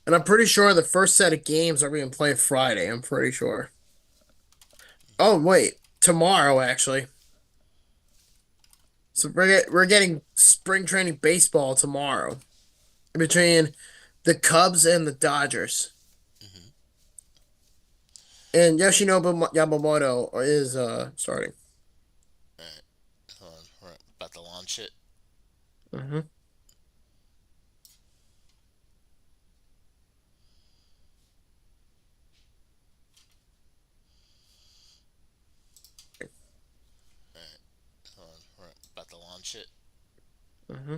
And I'm pretty sure the first set of games are being played Friday. I'm pretty sure. Oh, wait. Tomorrow, actually. So we're getting spring training baseball tomorrow between the Cubs and the Dodgers. Hmm. And Yoshinobu Yamamoto is starting. All right, hold on. We're about to launch it. Hmm. All right, hold on. We're about to launch it. Hmm.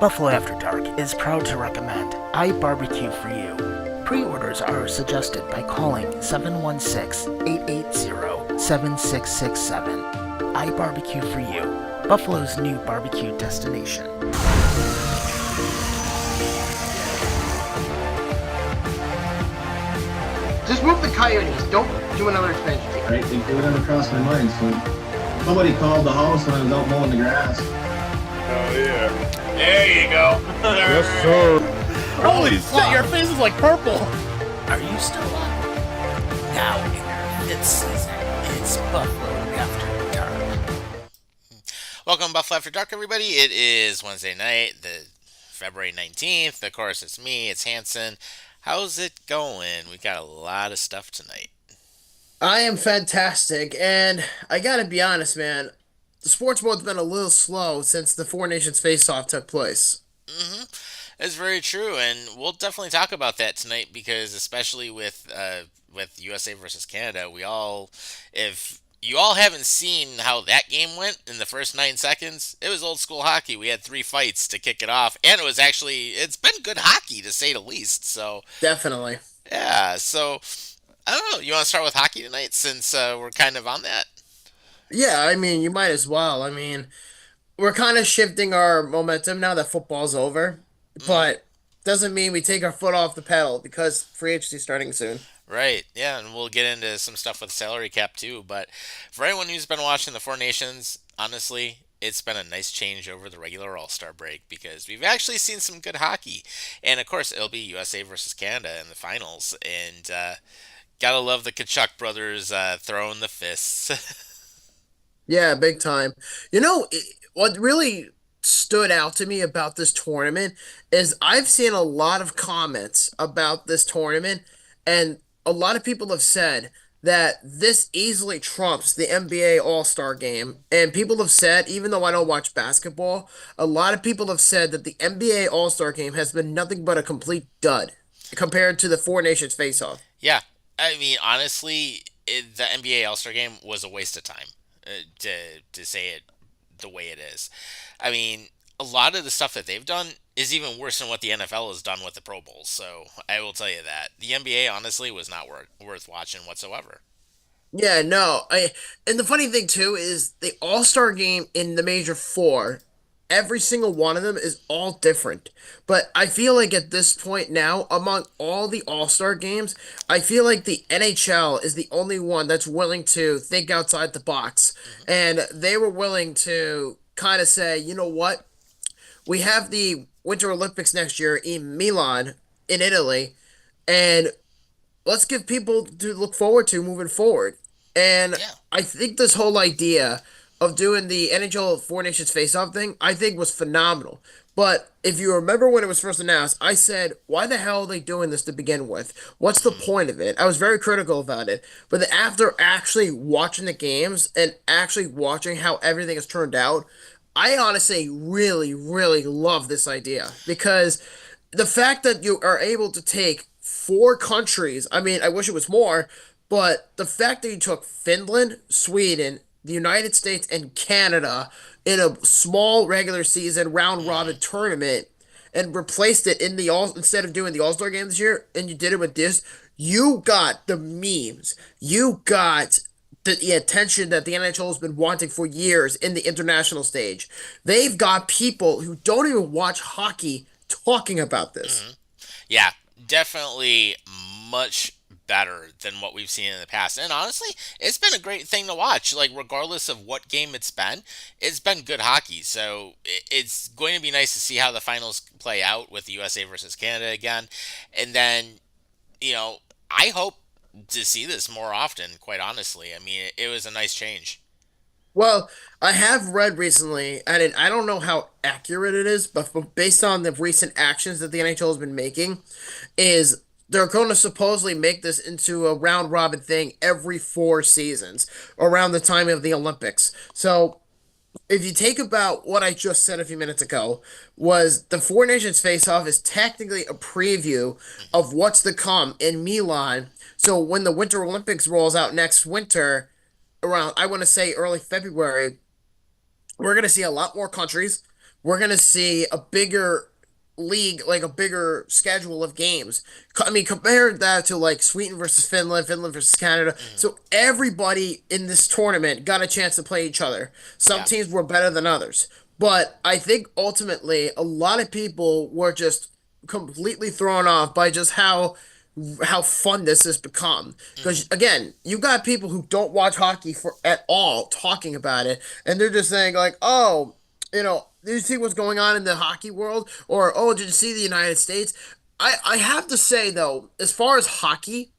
Buffalo After Dark is proud to recommend I Barbecue for You. Pre-orders are suggested by calling 716-880-7667. I Barbecue for You, Buffalo's new barbecue destination. Just move the coyotes. Don't do another expansion. Right? It would never crossed my mind. So somebody called the house when I was out mowing the grass. Oh yeah. There you go. Yes, sir. Holy shit, your face is like purple. Are you still up? Now in your fifth season, it's Buffalo After Dark. Welcome, Buffalo After Dark, everybody. It is Wednesday night, the February 19th. Of course, it's me. It's Hanson. How's it going? We got a lot of stuff tonight. I am fantastic, and I gotta be honest, man. The sports world's been a little slow since the Four Nations Faceoff took place. Hmm. That's very true, and we'll definitely talk about that tonight because, especially with USA versus Canada, if you all haven't seen how that game went in the first 9 seconds, it was old school hockey. We had three fights to kick it off, and it's been good hockey to say the least. So Definitely. yeah, so I don't know. You want to start with hockey tonight since we're kind of on that? Yeah, I mean, you might as well. I mean, we're kind of shifting our momentum now that football's over, Hmm. but doesn't mean we take our foot off the pedal because free agency starting soon. Right. Yeah, and we'll get into some stuff with salary cap too. But for anyone who's been watching the Four Nations, honestly, it's been a nice change over the regular All Star break because we've actually seen some good hockey, and of course it'll be USA versus Canada in the finals, and gotta love the Kachuk brothers throwing the fists. Yeah, big time. What really stood out to me about this tournament is I've seen a lot of comments about this tournament, and a lot of people have said that this easily trumps the NBA All-Star game. And people have said, even though I don't watch basketball, a lot of people have said that the NBA All-Star game has been nothing but a complete dud compared to the Four Nations face-off. Yeah, I mean honestly, the NBA All Star game was a waste of time. To say it the way it is. I mean, a lot of the stuff that they've done is even worse than what the NFL has done with the Pro Bowls. So I will tell you that the NBA honestly was not worth watching whatsoever. Yeah, no. And the funny thing too is the All-Star game in the Major Four, every single one of them is all different. But I feel like at this point now, among all the All-Star games, I feel like the NHL is the only one that's willing to think outside the box. Hmm. And they were willing to kind of say, you know what? We have the Winter Olympics next year in Milan, in Italy, and let's give people to look forward to moving forward. And Yeah. I think this whole idea of doing the NHL Four Nations Face-Off thing, I think was phenomenal. But if you remember when it was first announced, I said, why the hell are they doing this to begin with? What's the Hmm. point of it? I was very critical about it. But then after actually watching the games and actually watching how everything has turned out, I honestly really, really love this idea because the fact that you are able to take four countries, I mean, I wish it was more, but the fact that you took Finland, Sweden, the United States, and Canada in a small regular season round robin Hmm. tournament and replaced it in the all instead of doing the All Star game this year, and you did it with this, you got the memes, you got the attention that the NHL has been wanting for years in the international stage. They've got people who don't even watch hockey talking about this. Hmm. Yeah, definitely much better than what we've seen in the past. And honestly, it's been a great thing to watch. Like, regardless of what game it's been good hockey. So it's going to be nice to see how the finals play out with the USA versus Canada again. And then, you know, I hope to see this more often, quite honestly. I mean, it was a nice change. Well, I have read recently, and I don't know how accurate it is, but based on the recent actions that the NHL has been making, is they're going to supposedly make this into a round robin thing every 4 seasons around the time of the Olympics. So if you take about what I just said a few minutes ago, was the Four Nations Face-Off is technically a preview of what's to come in Milan. So when the Winter Olympics rolls out next winter, around I want to say early February, we're going to see a lot more countries. We're going to see a bigger league, like a bigger schedule of games. I mean, compare that to like Sweden versus Finland, Finland versus Canada. Hmm. So everybody in this tournament got a chance to play each other. Some Yeah. teams were better than others. But I think ultimately a lot of people were just completely thrown off by just how fun this has become. Hmm. Because again, you got people who don't watch hockey for at all talking about it, and they're just saying like, "Oh, did you see what's going on in the hockey world?" Or, "Oh, did you see the United States?" I have to say though, as far as hockey,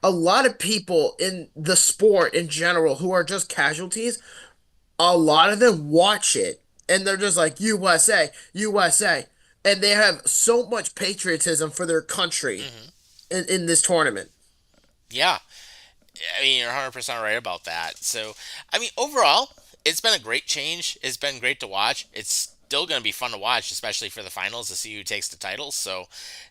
a lot of people in the sport in general who are just casualties, a lot of them watch it and they're just like USA, USA, and they have so much patriotism for their country Hmm. in this tournament. Yeah. I mean, you're 100% right about that. So, I mean, overall, it's been a great change. It's been great to watch. It's still going to be fun to watch, especially for the finals to see who takes the title. So,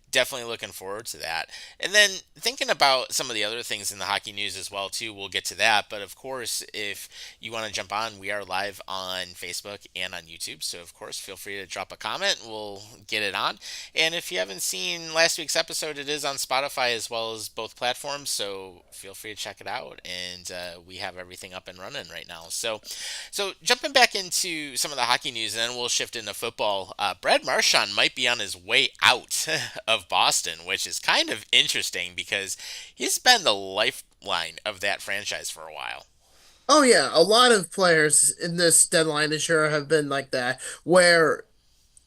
definitely looking forward to that. And then thinking about some of the other things in the hockey news as well too. We'll get to that, but of course, if you want to jump on, we are live on Facebook and on YouTube. So of course, feel free to drop a comment. We'll get it on. And if you haven't seen last week's episode, it is on Spotify as well as both platforms. So feel free to check it out. And we have everything up and running right now. So jumping back into some of the hockey news, and then we'll shift into football. Brad Marchand might be on his way out of Boston, which is kind of interesting because he's been the lifeline of that franchise for a while. Oh yeah, a lot of players in this deadline this year have been like that, where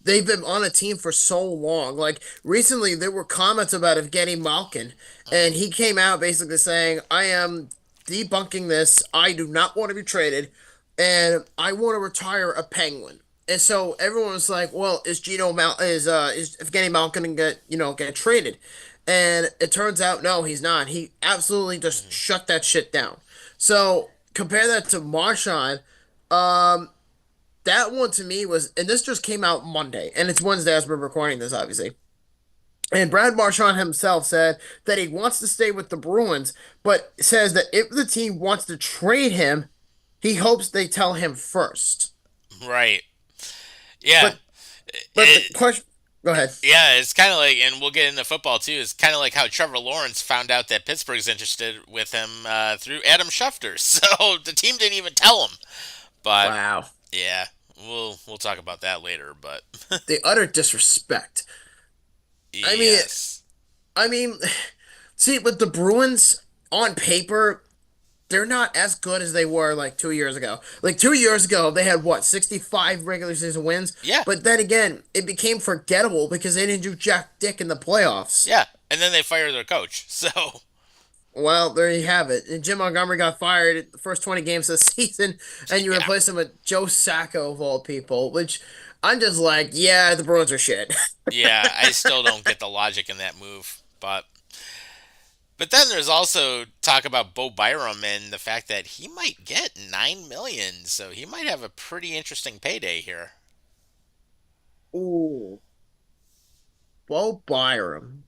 they've been on a team for so long. Like recently, there were comments about Evgeny Malkin, and Hmm. he came out basically saying, "I am debunking this. I do not want to be traded, and I want to retire a Penguin." And so everyone was like, "Well, is Evgeny Malkin gonna get traded?" And it turns out no, he's not. He absolutely just Hmm. shut that shit down. So compare that to Marchand. Um, that one to me was, and this just came out Monday, and it's Wednesday as we're recording this, obviously. And Brad Marchand himself said that he wants to stay with the Bruins, but says that if the team wants to trade him, he hopes they tell him first. Right. Yeah. But but the It, question, go ahead. yeah, it's kind of like, and we'll get into football too. It's kind of like how Trevor Lawrence found out that Pittsburgh's interested with him through Adam Schefter. So the team didn't even tell him. But Wow, yeah, we'll talk about that later. But the utter disrespect. I mean, yes, I mean, see, with the Bruins on paper, they're not as good as they were like 2 years ago. Like 2 years ago, they had what, 65 regular season wins? yeah, But then again, it became forgettable because they didn't do jack dick in the playoffs. yeah. And then they fired their coach. So Well, there you have it. And Jim Montgomery got fired at the first 20 games of the season, and you yeah, replace him with Joe Sacco of all people, which I'm just like, yeah, the Bruins are shit. yeah. I still don't get the logic in that move, but then there's also talk about Bo Byram and the fact that he might get 9 million, so he might have a pretty interesting payday here. Ooh, Bo Byram.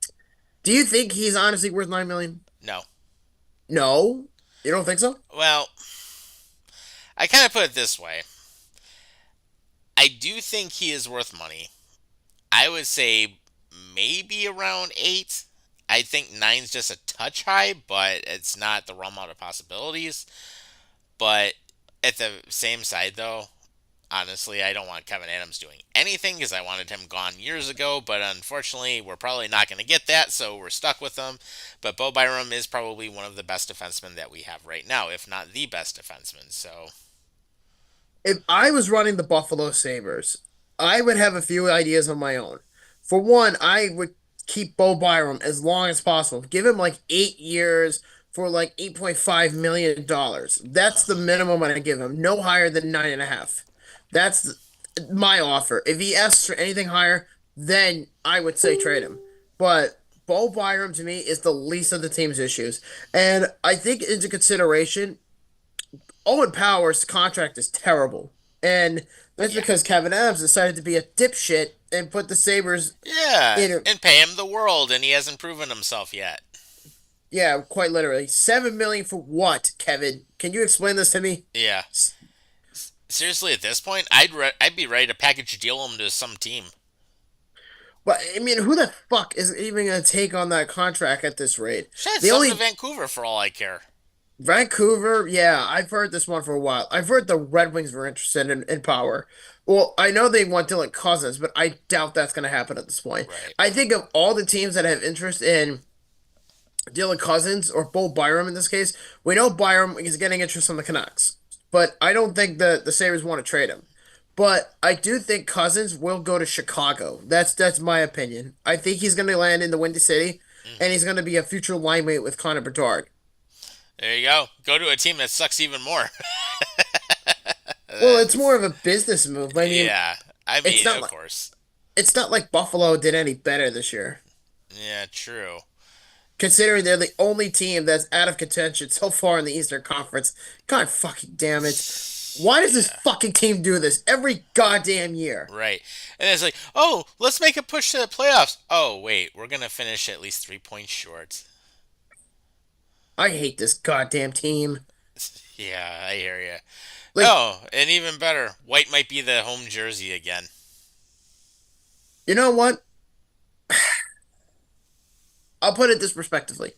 Do you think he's honestly worth 9 million? No, No, you don't think so? well, I kind of put it this way. I do think he is worth money. I would say maybe around 8. I think nine's just a touch high, but it's not the realm out of possibilities. But at the same side, though, Honestly, I don't want Kevin Adams doing anything because I wanted him gone years ago, but unfortunately, we're probably not going to get that, so we're stuck with him. But Bo Byram is probably one of the best defensemen that we have right now, if not the best defenseman. So, If I was running the Buffalo Sabres, I would have a few ideas of my own. For one, I would keep Bo Byram as long as possible. Give him like 8 years for like $8.5 million. That's the minimum I give him. No higher than 9.5. That's my offer. If he asks for anything higher, then I would say trade him. But Bo Byram to me is the least of the team's issues. And I think into consideration, Owen Power's contract is terrible. And that's yeah. because Kevin Adams decided to be a dipshit and put the Sabres Yeah, in. and pay him the world, and he hasn't proven himself yet. Yeah, quite literally. 7 million for what, Kevin? Can you explain this to me? Yeah. S- Seriously, at this point, I'd be ready to package deal him to some team. But I mean, who the fuck is even gonna take on that contract at this rate? Shit, The send him to only Vancouver for all I care. Vancouver, yeah, I've heard this one for a while. I've heard the Red Wings were interested in Power. Well, I know they want Dylan Cousins, but I doubt that's gonna happen at this point. Right. I think of all the teams that have interest in Dylan Cousins or Bo Byram in this case, we know Byram is getting interest from the Canucks, but I don't think the Sabres want to trade him. But I do think Cousins will go to Chicago. That's my opinion. I think he's going to land in the Windy City, and Hmm. he's going to be a future line mate with Connor Bedard. There you go. Go to a team that sucks even more. Well, it's more That's, of a business move. I mean, yeah. I it's mean, not of like course. it's not like Buffalo did any better this year, Yeah, true. considering they're the only team that's out of contention so far in the Eastern Conference. God fucking damn it. Why does this Yeah. fucking team do this every goddamn year? Right. And it's like, oh, let's make a push to the playoffs. Oh, wait, we're going to finish at least 3 points short. I hate this goddamn team. Yeah, I hear you. Like, Oh, and even better, white might be the home jersey again. you know what? I'll put it this respectively.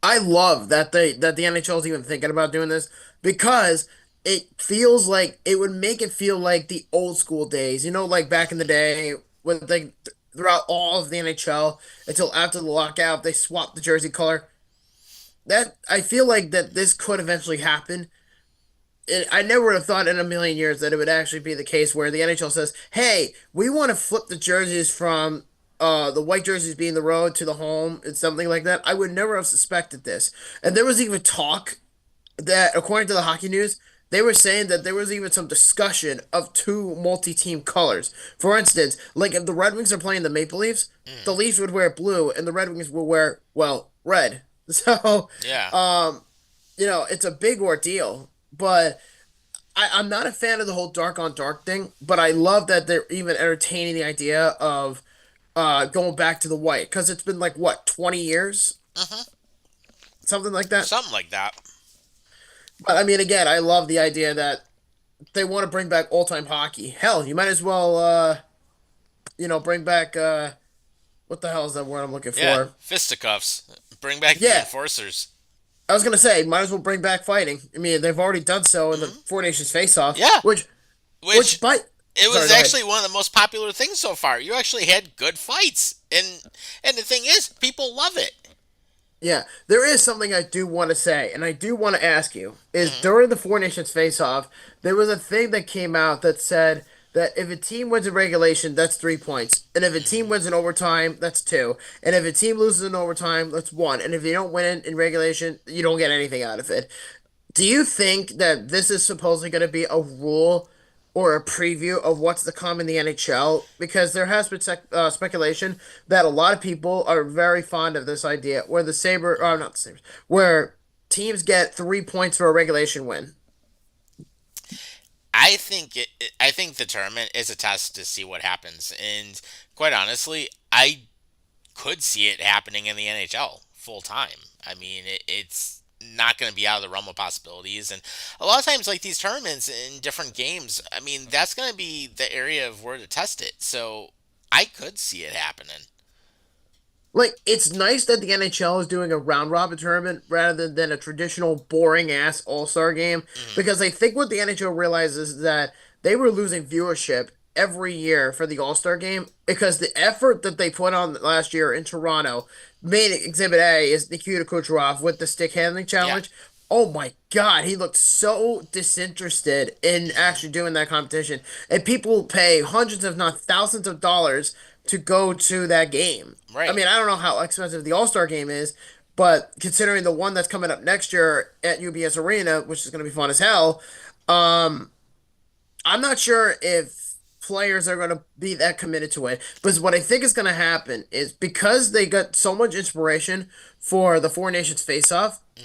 I love that the NHL is even thinking about doing this because it feels like it would make it feel like the old school days. You know, like back in the day when they throughout all of the NHL until after the lockout they swapped the jersey color. That I feel like that this could eventually happen. I never would have thought in a million years that it would actually be the case where the NHL says, "Hey, we want to flip the jerseys from the white jerseys being the road to the home and something like that." I would never have suspected this. And there was even talk that, according to the Hockey News, they were saying that there was even some discussion of two multi-team colors. For instance, like if the Red Wings are playing the Maple Leafs, the Mm, Leafs would wear blue and the Red Wings will wear, well, red. So, yeah. um, it's a big ordeal. But I'm not a fan of the whole dark on dark thing, but I love that they're even entertaining the idea of going back to the white because it's been like what 20 years, Hmm. something like that. Something like that. But I mean, again, I love the idea that they want to bring back old time hockey. Hell, you might as well bring back what the hell is that word I'm looking Yeah, for? fisticuffs. Bring back the Yeah, enforcers. I was gonna say might as well bring back fighting. I mean, they've already done so in the Hmm. Four Nations Face-Off, Yeah, which which but it sorry, was go ahead. actually one of the most popular things so far. You actually had good fights, and the thing is, people love it. Yeah, there is something I do want to say, and I do want to ask you. Is Hmm. during the Four Nations face-off, there was a thing that came out that said that if a team wins in regulation, that's 3 points, and if a team Hmm. wins in overtime, that's two, and if a team loses in overtime, that's one, and if you don't win in regulation, you don't get anything out of it. Do you think that this is supposedly going to be a rule or a preview of what's to come in the NHL? Because there has been speculation that a lot of people are very fond of this idea, where the Saber, or not the Sabres, where teams get 3 points for a regulation win. I think the tournament is a test to see what happens, and quite honestly, I could see it happening in the NHL full time. I mean, it's not going to be out of the realm of possibilities. And a lot of times, like these tournaments in different games, I mean, that's going to be the area of where to test it. So I could see it happening. Like, it's nice that the NHL is doing a round robin tournament rather than a traditional boring ass All-Star game, Hmm. because I think what the NHL realizes is that they were losing viewership every year for the All-Star game because the effort that they put on last year in Toronto made it. Exhibit A is Nikita Kucherov with the stick handling Yeah. challenge. Oh my God, he looked so disinterested in Hmm. actually doing that competition. And people pay hundreds, if not thousands of dollars to go to that game. I Right. mean, I don't know how expensive the All Star game is, but considering the one that's coming up next year at UBS Arena, which is going to be fun as hell, um, I'm not sure if players are going to be that committed to it. But what I think is going to happen is because they got so much inspiration for the Four Nations Face-Off, Hmm.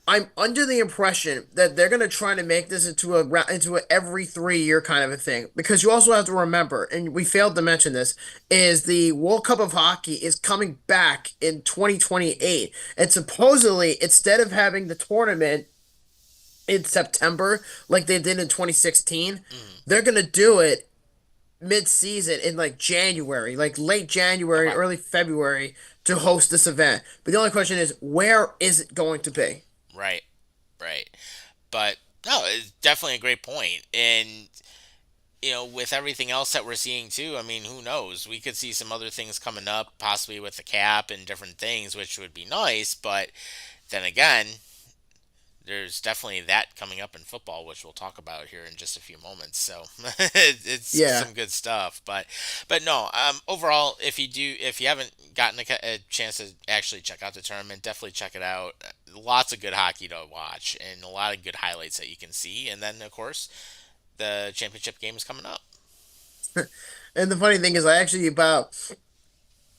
I'm under the impression that they're going to try to make this into a every 3 year kind of a thing, because you also have to remember, and we failed to mention this, is the World Cup of Hockey is coming back in 2028, and supposedly instead of having the tournament in September like they did in 2016, Hmm. they're going to do it mid-season in like January, like late January, Okay. early February, to host this event. But the only question is, where is it going to be? Right. Right. But no, it's definitely a great point. And with everything else that we're seeing too, I mean, who knows? We could see some other things coming up, possibly with the cap and different things, which would be nice. But then again, there's definitely that coming up in football, which we'll talk about here in just a few moments. So it's Yeah. some good stuff. But no, overall, if you haven't gotten a chance to actually check out the tournament, definitely check it out. Lots of good hockey to watch and a lot of good highlights that you can see. And then, of course, the championship game is coming up. And the funny thing is, I actually about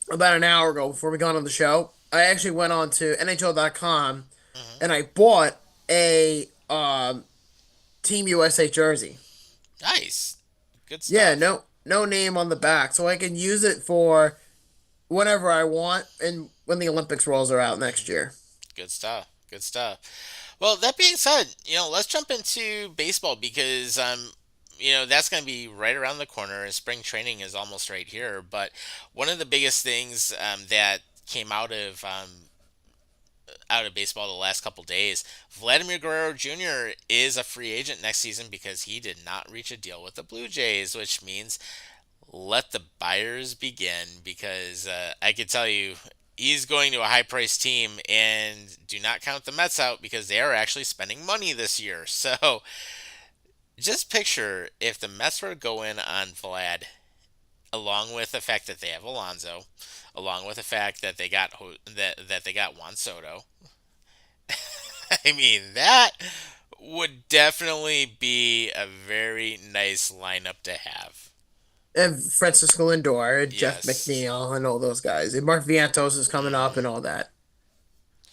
an hour ago before we got on the show, I actually went on to NHL.com Hmm. and I bought a Team USA jersey. Nice, good Yeah, stuff. no name on the back, so I can use it for whenever I want and when the Olympics rolls are out next Hmm. year. Good stuff. Good stuff. Well, that being said, let's jump into baseball because that's going to be right around the corner. And spring training is almost right here. But one of the biggest things that came out of baseball the last couple days, Vladimir Guerrero Jr. is a free agent next season because he did not reach a deal with the Blue Jays, which means let the buyers begin because I can tell you he's going to a high priced team and do not count the Mets out because they are actually spending money this year. So just picture if the Mets were to go in on Vlad, along with the fact that they have Alonso, along with the fact that they got Juan Soto. I mean, that would definitely be a very nice lineup to have. And Francisco Lindor, and Jeff Yes. McNeil, and all those guys. And Mark Vientos is coming up Hmm. and all that.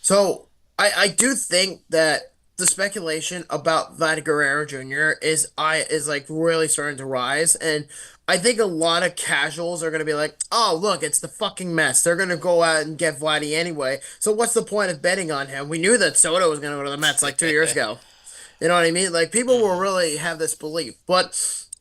So I do think that the speculation about Vlad Guerrero Jr. is like really starting to rise, and I think a lot of casuals are gonna be like, "Oh, look, it's the fucking mess. They're gonna go out and get Vladdy anyway. So what's the point of betting on him? We knew that Soto was gonna go to the Mets like 2 years ago. You know what I mean? Like people will Hmm. really have this belief. But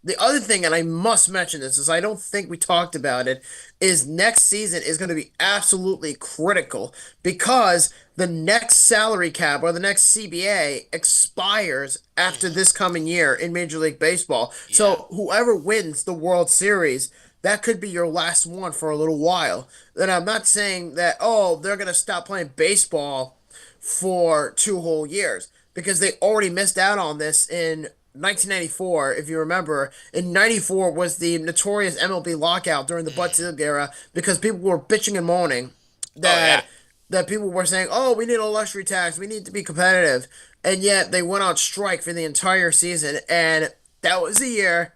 the other thing, and I must mention this, is I don't think we talked about it, is next season is going to be absolutely critical because the next salary cap or the next CBA expires after Hmm. this coming year in Major League Baseball. Yeah. So whoever wins the World Series, that could be your last one for a little while. And I'm not saying that, oh, they're going to stop playing baseball for 2 whole years because they already missed out on this in 1994. If you remember, in 94 was the notorious MLB lockout during the Bud Hmm. Selig era because people were bitching and moaning Oh yeah. that people were saying, "Oh, we need a luxury tax. We need to be competitive." And yet they went on strike for the entire season, and that was the year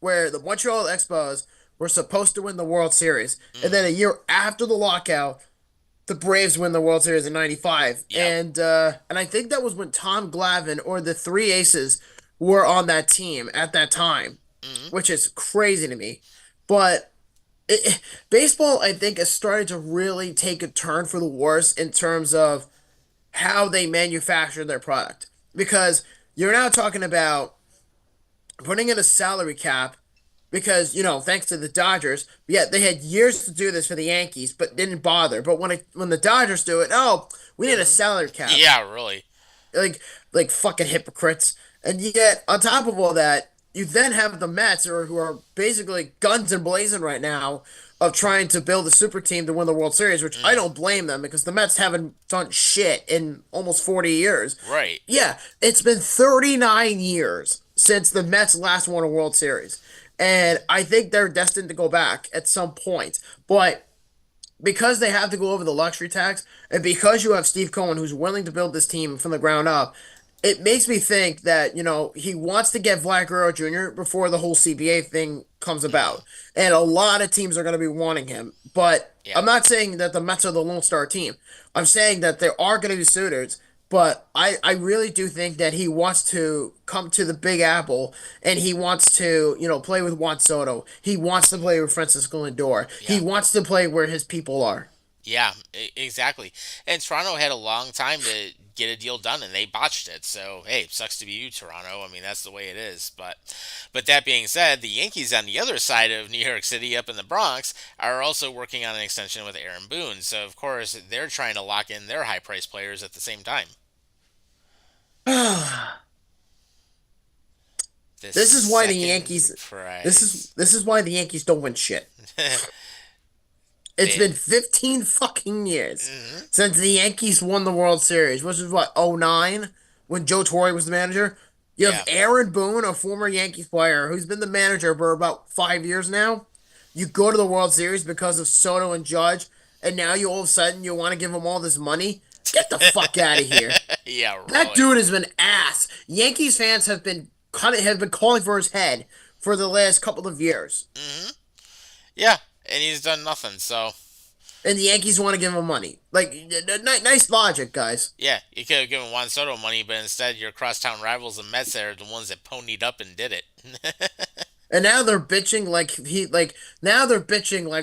where the Montreal Expos were supposed to win the World Series. And then a Hmm. year after the lockout, the Braves win the World Series in '95, Yep. and I think that was when Tom Glavine or the three aces were on that team at that time, Hmm. which is crazy to me. But baseball, I think, is starting to really take a turn for the worse in terms of how they manufacture their product, because you're now talking about putting in a salary cap because thanks to the Dodgers. Yeah, they had years to do this for the Yankees, but didn't bother. But when the Dodgers do it, oh, we need a Hmm. salary cap. Yeah, really. like like fucking hypocrites. And yet, on top of all that, you then have the Mets, who are basically guns and blazing right now, of trying to build a super team to win the World Series, which I Hmm. don't blame them because the Mets haven't done shit in almost 40 years. Right. Yeah, it's been 39 years since the Mets last won a World Series. And I think they're destined to go back at some point. But because they have to go over the luxury tax, and because you have Steve Cohen who's willing to build this team from the ground up, it makes me think that he wants to get Vlad Guerrero Jr. before the whole CBA thing comes Hmm. about, and a lot of teams are going to be wanting him. But Yeah. I'm not saying that the Mets are the Lone Star team. I'm saying that there are going to be suitors. But I really do think that he wants to come to the Big Apple, and he wants to, play with Juan Soto. He wants to play with Francisco Lindor. He Yeah. wants to play where his people are. Yeah, exactly. And Toronto had a long time to get a deal done, and they botched it. So hey, sucks to be you, Toronto. I mean, that's the way it is. But that being said, the Yankees on the other side of New York City, up in the Bronx, are also working on an extension with Aaron Boone. So of course, they're trying to lock in their high-priced players at the same time. The This is why the second Yankees. This is prize. this is why the Yankees don't win shit. It's They. been 15 fucking years Hmm. since the Yankees won the World Series, which is what, '09, when Joe Torre was the manager. You have Yeah. Aaron Boone, a former Yankees player who's been the manager for about 5 years now. You go to the World Series because of Soto and Judge, and now you all of a sudden you want to give him all this money? Get the fuck out of here. Yeah, That really. dude has been ass. Yankees fans have been calling for his head for the last couple of years. Hmm. Yeah, and he's done nothing. So And the Yankees want to give him money. Like, nice logic, guys. yeah, you could have given Juan Soto money, but instead your crosstown rivals, the Mets, are the ones that ponied up and did it. And now they're bitching like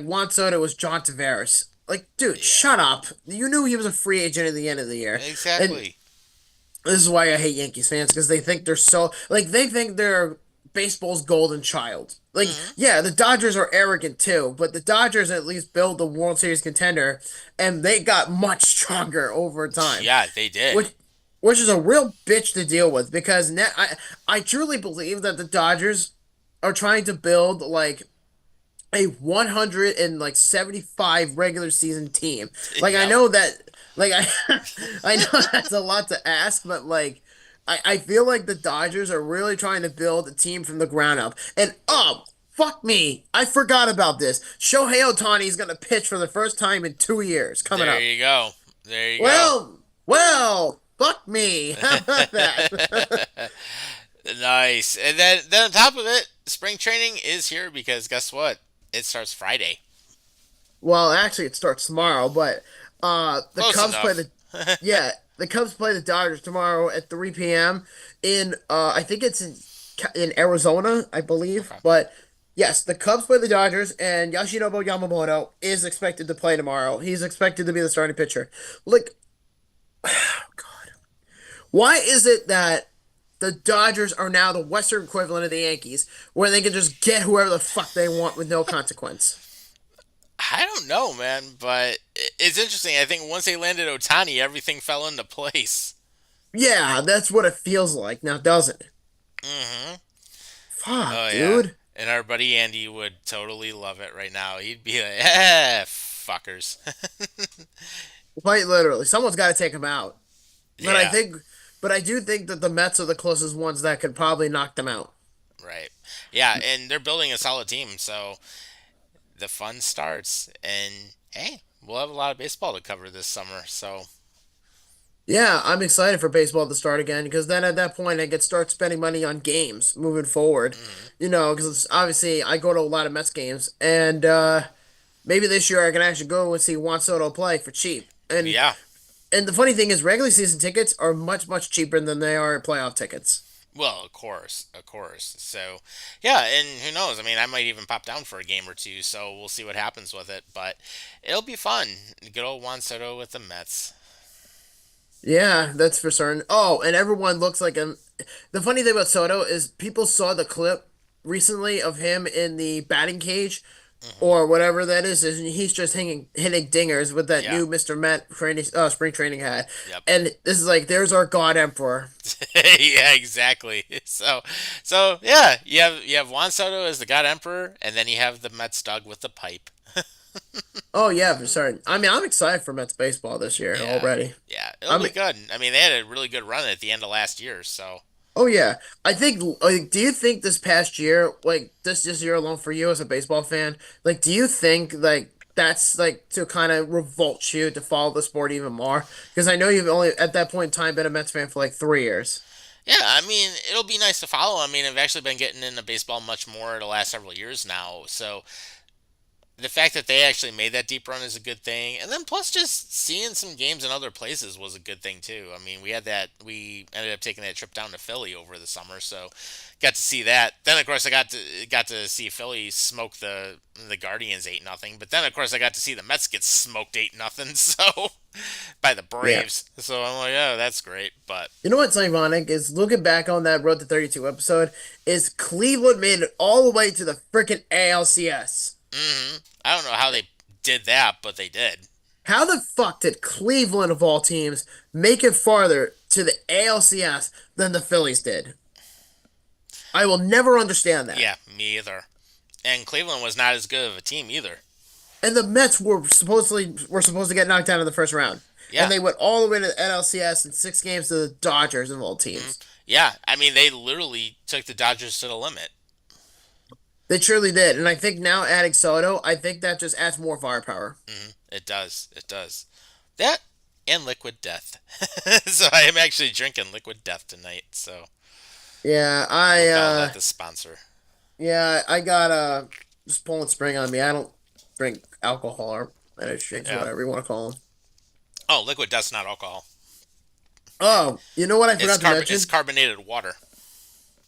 Juan Soto was John Tavares. Like, dude, Yeah, shut up. You knew he was a free agent at the end of the year. And exactly. this is why I hate Yankees fans, because they think they're baseball's golden child. Like, Hmm. yeah, the Dodgers are arrogant too, but the Dodgers at least built the World Series contender, and they got much stronger over time, Yeah, they did. which which is a real bitch to deal with because I truly believe that the Dodgers are trying to build like a 175 regular season team. Like I Yep. know that I I know that's a lot to ask, but like I feel like the Dodgers are really trying to build a team from the ground up. And oh, fuck me. I forgot about this. Shohei Ohtani is gonna pitch for the first time in 2 years coming There up. you go. There you go. Well, fuck me. How about that? Nice. And then on top of it, spring training is here because guess what? It starts Friday. Well, actually, it starts tomorrow, but the Close Cubs play enough. the yeah, the Cubs play the Dodgers tomorrow at 3 p.m. in I think it's in Arizona, I believe. Okay. But yes, the Cubs play the Dodgers, and Yoshinobu Yamamoto is expected to play tomorrow. He's expected to be the starting pitcher. Like, why is it that the Dodgers are now the Western equivalent of the Yankees, where they can just get whoever the fuck they want with no consequence? I don't know, man, but it's interesting. I think once they landed Otani, everything fell into place. Yeah, that's what it feels like now, doesn't it? Hmm. Fuck, Oh yeah. dude. And our buddy Andy would totally love it right now. He'd be like, "Eh, fuckers." Quite literally, someone's got to take him out. But I Yeah, think, but I do think that the Mets are the closest ones that could probably knock them out. right. Yeah, and they're building a solid team, so the fun starts. And hey, we'll have a lot of baseball to cover this summer. So Yeah, I'm excited for baseball to start again because then at that point I could start spending money on games moving forward. mhm. Because obviously I go to a lot of Mets games, and maybe this year I can actually go and see Juan Soto play for cheap. Yeah. And the funny thing is, regular season tickets are much cheaper than they are playoff tickets. Well, of course, of course. So, yeah, and who knows? I mean, I might even pop down for a game or two. So we'll see what happens with it. But it'll be fun. Good old Juan Soto with the Mets. Yeah, that's for certain. Oh, and everyone looks like him. The funny thing about Soto is people saw the clip. recently of him in the batting cage Hmm. or whatever that is he's just hitting dingers with that Yeah. new Mr. Met training spring training hat. Yep. And this is like there's our God Emperor. Yeah, exactly. So yeah, you have Juan Soto as the God Emperor, and then you have the Mets dog with the pipe. Oh yeah, for certain. I mean, I'm excited for Mets baseball this year Yeah, already. yeah, it'll I be mean, good. I mean, they had a really good run at the end of last year, so oh yeah. I think like do you think this past year, like this year alone for you as a baseball fan, like do you think like that's like to kind of revolt you to follow the sport even more? Because I know you've only at that point in time been a Mets fan for like 3 years. yeah. I mean, it'll be nice to follow. I mean, I've actually been getting into baseball much more the last several years now, so the fact that they actually made that deep run is a good thing, and then plus just seeing some games in other places was a good thing too. I mean, we ended up taking that trip down to Philly over the summer, so got to see that. Then of course I got to see Philly smoke the Guardians 8-0, but then of course I got to see the Mets get smoked 8-0, so by the Yeah. Braves. So I'm like, oh, that's great, but You know what's ironic is looking back on that Road to 32 episode is Cleveland made it all the way to the freaking ALCS. I don't know how they did that, but they did. How the fuck did Cleveland of all teams make it farther to the ALCS than the Phillies did? I will never understand that. Yeah, me either. And Cleveland was not as good of a team either. And the Mets were supposed to get knocked out in the first round. And Yeah. they went all the way to the NLCS in 6 games to the Dodgers of all Mhm. teams. Yeah, I mean they literally took the Dodgers to the limit. They truly did. And I think now adding Soto, I think that just adds more firepower. It does. It does. That and Liquid Death. So I am actually drinking Liquid Death tonight. So Yeah, we'll call that the sponsor. I got just Poland Spring on me. I don't drink alcohol or energy drinks, Yeah. whatever you want to call them. Oh, Liquid Death's not alcohol. Oh, you know what I It's forgot to it's mention? carbonated water.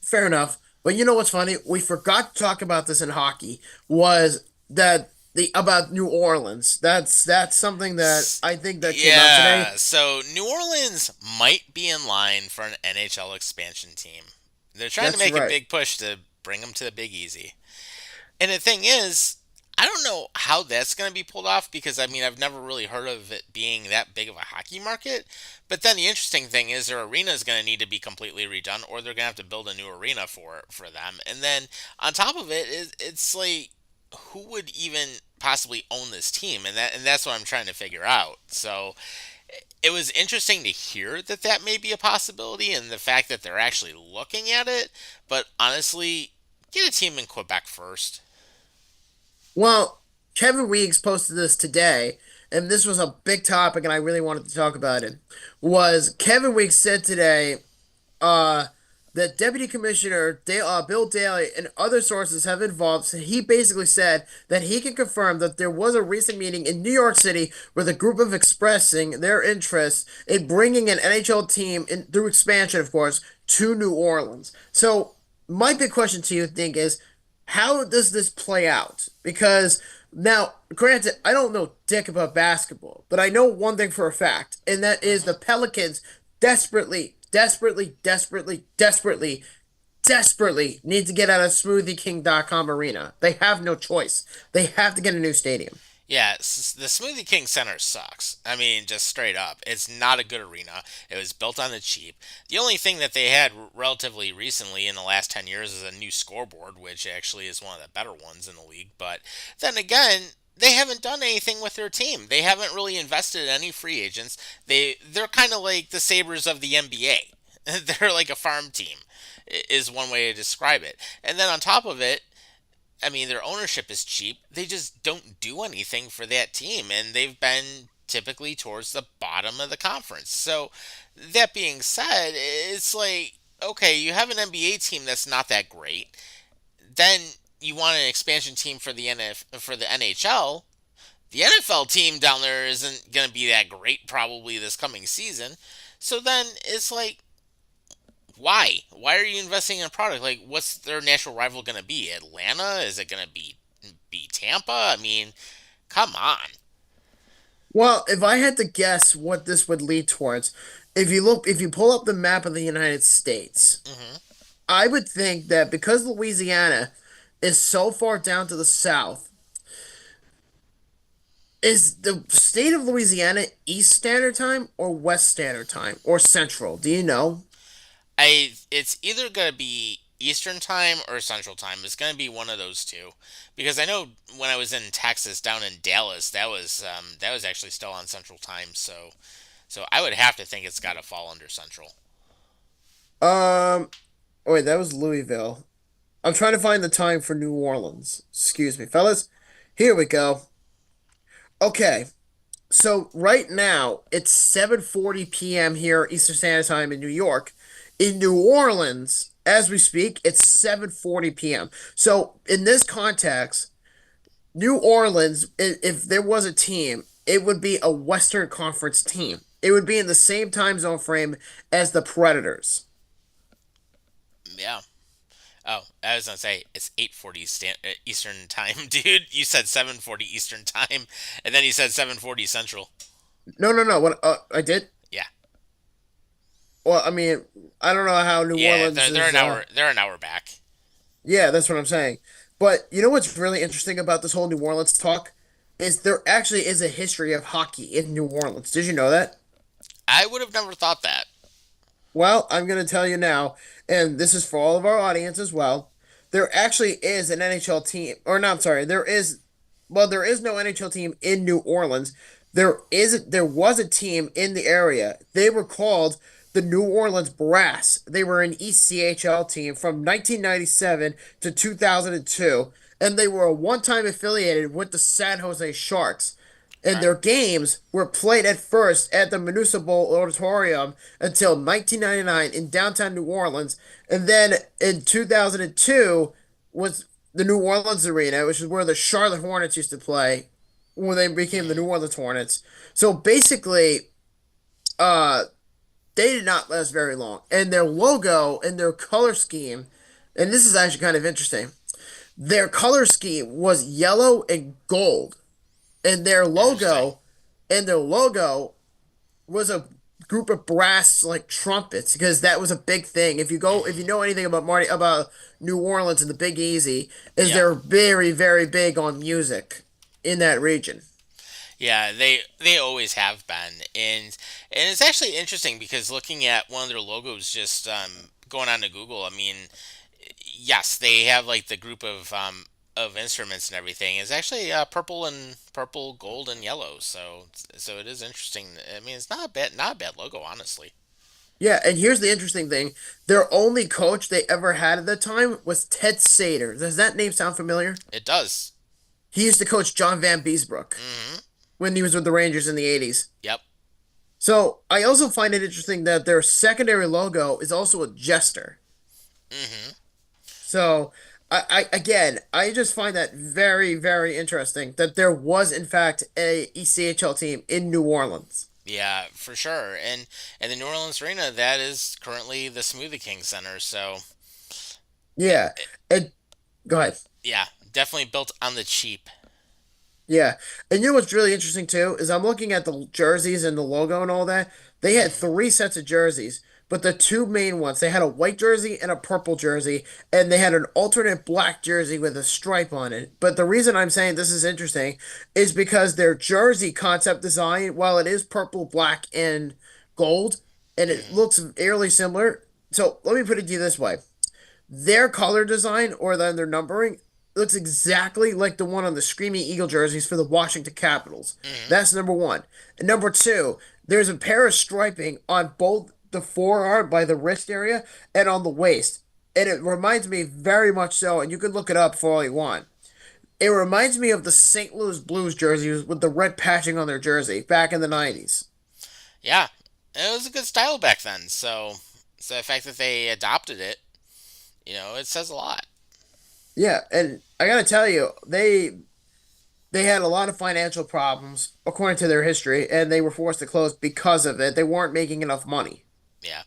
Fair enough. But you know what's funny? We forgot to talk about this in hockey. Was that the about New Orleans? That's something that I think that came out today. Yeah. So New Orleans might be in line for an NHL expansion team. They're trying to That's make a right. big push to bring them to the Big Easy. And the thing is, I don't know how that's going to be pulled off because I mean I've never really heard of it being that big of a hockey market. But then the interesting thing is their arena is going to need to be completely redone, or they're going to have to build a new arena for them. And then on top of it, it's like who would even possibly own this team, and that's what I'm trying to figure out. So it was interesting to hear that that may be a possibility, and the fact that they're actually looking at it. But honestly, get a team in Quebec first. Well, Kevin Weeks posted this today, and this was a big topic, and I really wanted to talk about it. Was Kevin Weeks said today uh, that Deputy Commissioner Bill Daley and other sources have involved. So he basically said that he can confirm that there was a recent meeting in New York City with a group of expressing their interest in bringing an NHL team in through expansion, of course, to New Orleans. So my big question to you, think, is how does this play out? Because now, granted, I don't know dick about basketball, but I know one thing for a fact, and that is the Hmm. Pelicans desperately, desperately, desperately, desperately, desperately need to get out of SmoothieKing.com arena. They have no choice. They have to get a new stadium. Yeah, the Smoothie King Center sucks. I mean, just straight up. It's not a good arena. It was built on the cheap. The only thing that they had relatively recently in the last 10 years is a new scoreboard, which actually is one of the better ones in the league. But then again, they haven't done anything with their team. They haven't really invested in any free agents. They're kind of like the Sabres of the NBA. They're like a farm team is one way to describe it. And then on top of it, I mean, their ownership is cheap. They just don't do anything for that team, and they've been typically towards the bottom of the conference. So, that being said, it's like, okay, you have an NBA team that's not that great. Then you want an expansion team for for the NHL. The NFL team down there isn't going to be that great probably this coming season. So then it's like, why? Why are you investing in a product? Like, what's their natural rival going to be? Atlanta? Is it going to be Tampa? I mean, come on. Well, if I had to guess what this would lead towards, if you pull up the map of the United States, Hmm. I would think that because Louisiana is so far down to the south, is the state of Louisiana East Standard Time or West Standard Time or Central? Do you know? It's either gonna be Eastern time or Central time. It's gonna be one of those two, because I know when I was in Texas, down in Dallas, that was actually still on Central time. So I would have to think it's got to fall under Central. Um, oh wait, that was Louisville. I'm trying to find the time for New Orleans. Excuse me, fellas. Here we go. Okay, so right now it's 7:40 p.m. here Eastern Standard Time in New York. In New Orleans, as we speak, it's 7:40 p.m. So in this context, New Orleans, if there was a team, it would be a Western Conference team. It would be in the same time zone frame as the Predators. Yeah. Oh, I was gonna say it's 8:40 Eastern time, dude. You said 7:40 Eastern time, and then you said 7:40 Central. No, no, no. What I did? Yeah, Well, I mean, I don't know how New yeah. Orleans They're is. an hour. They're an hour back. Yeah, that's what I'm saying. But you know what's really interesting about this whole New Orleans talk is there actually is a history of hockey in New Orleans. Did you know that? I would have never thought that. Well, I'm going to tell you now, and this is for all of our audience as well. There actually is an NHL team, or no, I'm sorry, there is no NHL team in New Orleans. There was a team in the area. They were called the New Orleans Brass. They were an ECHL team from 1997 to 2002, and they were a one-time affiliated with the San Jose Sharks. And Okay. their games were played at first at the Municipal Auditorium until 1999 in downtown New Orleans, and then in 2002 was the New Orleans Arena, which is where the Charlotte Hornets used to play when they became the Mm, New Orleans Hornets. So basically, uh, they did not last very long, and their logo and their color scheme, and this is actually kind of interesting. Their color scheme was yellow and gold, and interesting. their logo was a group of brass like trumpets because that was a big thing. If you Hmm. know anything about New Orleans and the Big Easy, is Yeah. they're very very big on music in that region. Yeah, they always have been, and it's actually interesting because looking at one of their logos, just going on to Google, I mean, yes, they have like the group of instruments and everything. It's actually purple, gold, and yellow. So it is interesting. I mean, it's not a bad logo, honestly. Yeah, and here's the interesting thing: their only coach they ever had at the time was Ted Sater. Does that name sound familiar? It does. He used to coach John Van Beesbrook Hmm. when he was with the Rangers in the 80s. Yep. So I also find it interesting that their secondary logo is also a jester. Hmm. So I just find that very, very interesting that there was in fact a ECHL team in New Orleans. Yeah, for sure. And the New Orleans Arena, that is currently the Smoothie King Center. So Yeah. And go ahead. yeah, definitely built on the cheap. Yeah. And you know what's really interesting too is I'm looking at the jerseys and the logo and all that. They had Hmm. three sets of jerseys, but the two main ones, they had a white jersey and a purple jersey, and they had an alternate black jersey with a stripe on it. But the reason I'm saying this is interesting is because their jersey concept design, while it is purple, black, and gold, and it Hmm. looks eerily similar. So let me put it to you this way. Their color design or then their numbering looks exactly like the one on the Screaming Eagle jerseys for the Washington Capitals. Hmm. That's number one. And number two, there's a pair of striping on both the forearm by the wrist area and on the waist. And it reminds me very much so, and you can look it up for all you want. It reminds me of the St. Louis Blues jerseys with the red patching on their jersey back in the 90s. Yeah, it was a good style back then. So the fact that they adopted it, it says a lot. Yeah, and I gotta tell you, they had a lot of financial problems according to their history, and they were forced to close because of it. They weren't making enough money. Yeah.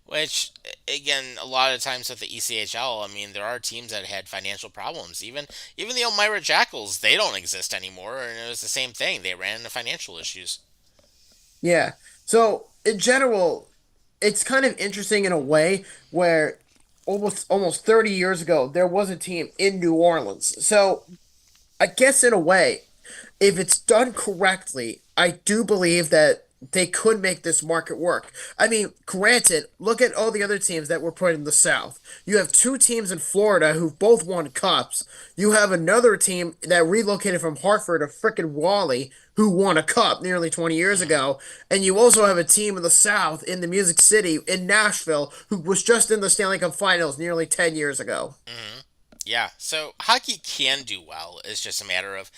Which, again, a lot of times with the ECHL, I mean, there are teams that had financial problems. Even the Elmira Jackals, they don't exist anymore, and it was the same thing. They ran into financial issues. Yeah. So in general, it's kind of interesting in a way where almost 30 years ago, there was a team in New Orleans. So I guess in a way, if it's done correctly, I do believe that they could make this market work. I mean, granted, look at all the other teams that were put in the South. You have two teams in Florida who've both won cups. You have another team that relocated from Hartford to frickin' Raleigh who won a cup nearly 20 years ago. And you also have a team in the South in the Music City in Nashville who was just in the Stanley Cup Finals nearly 10 years ago. Yeah, so hockey can do well. It's just a matter of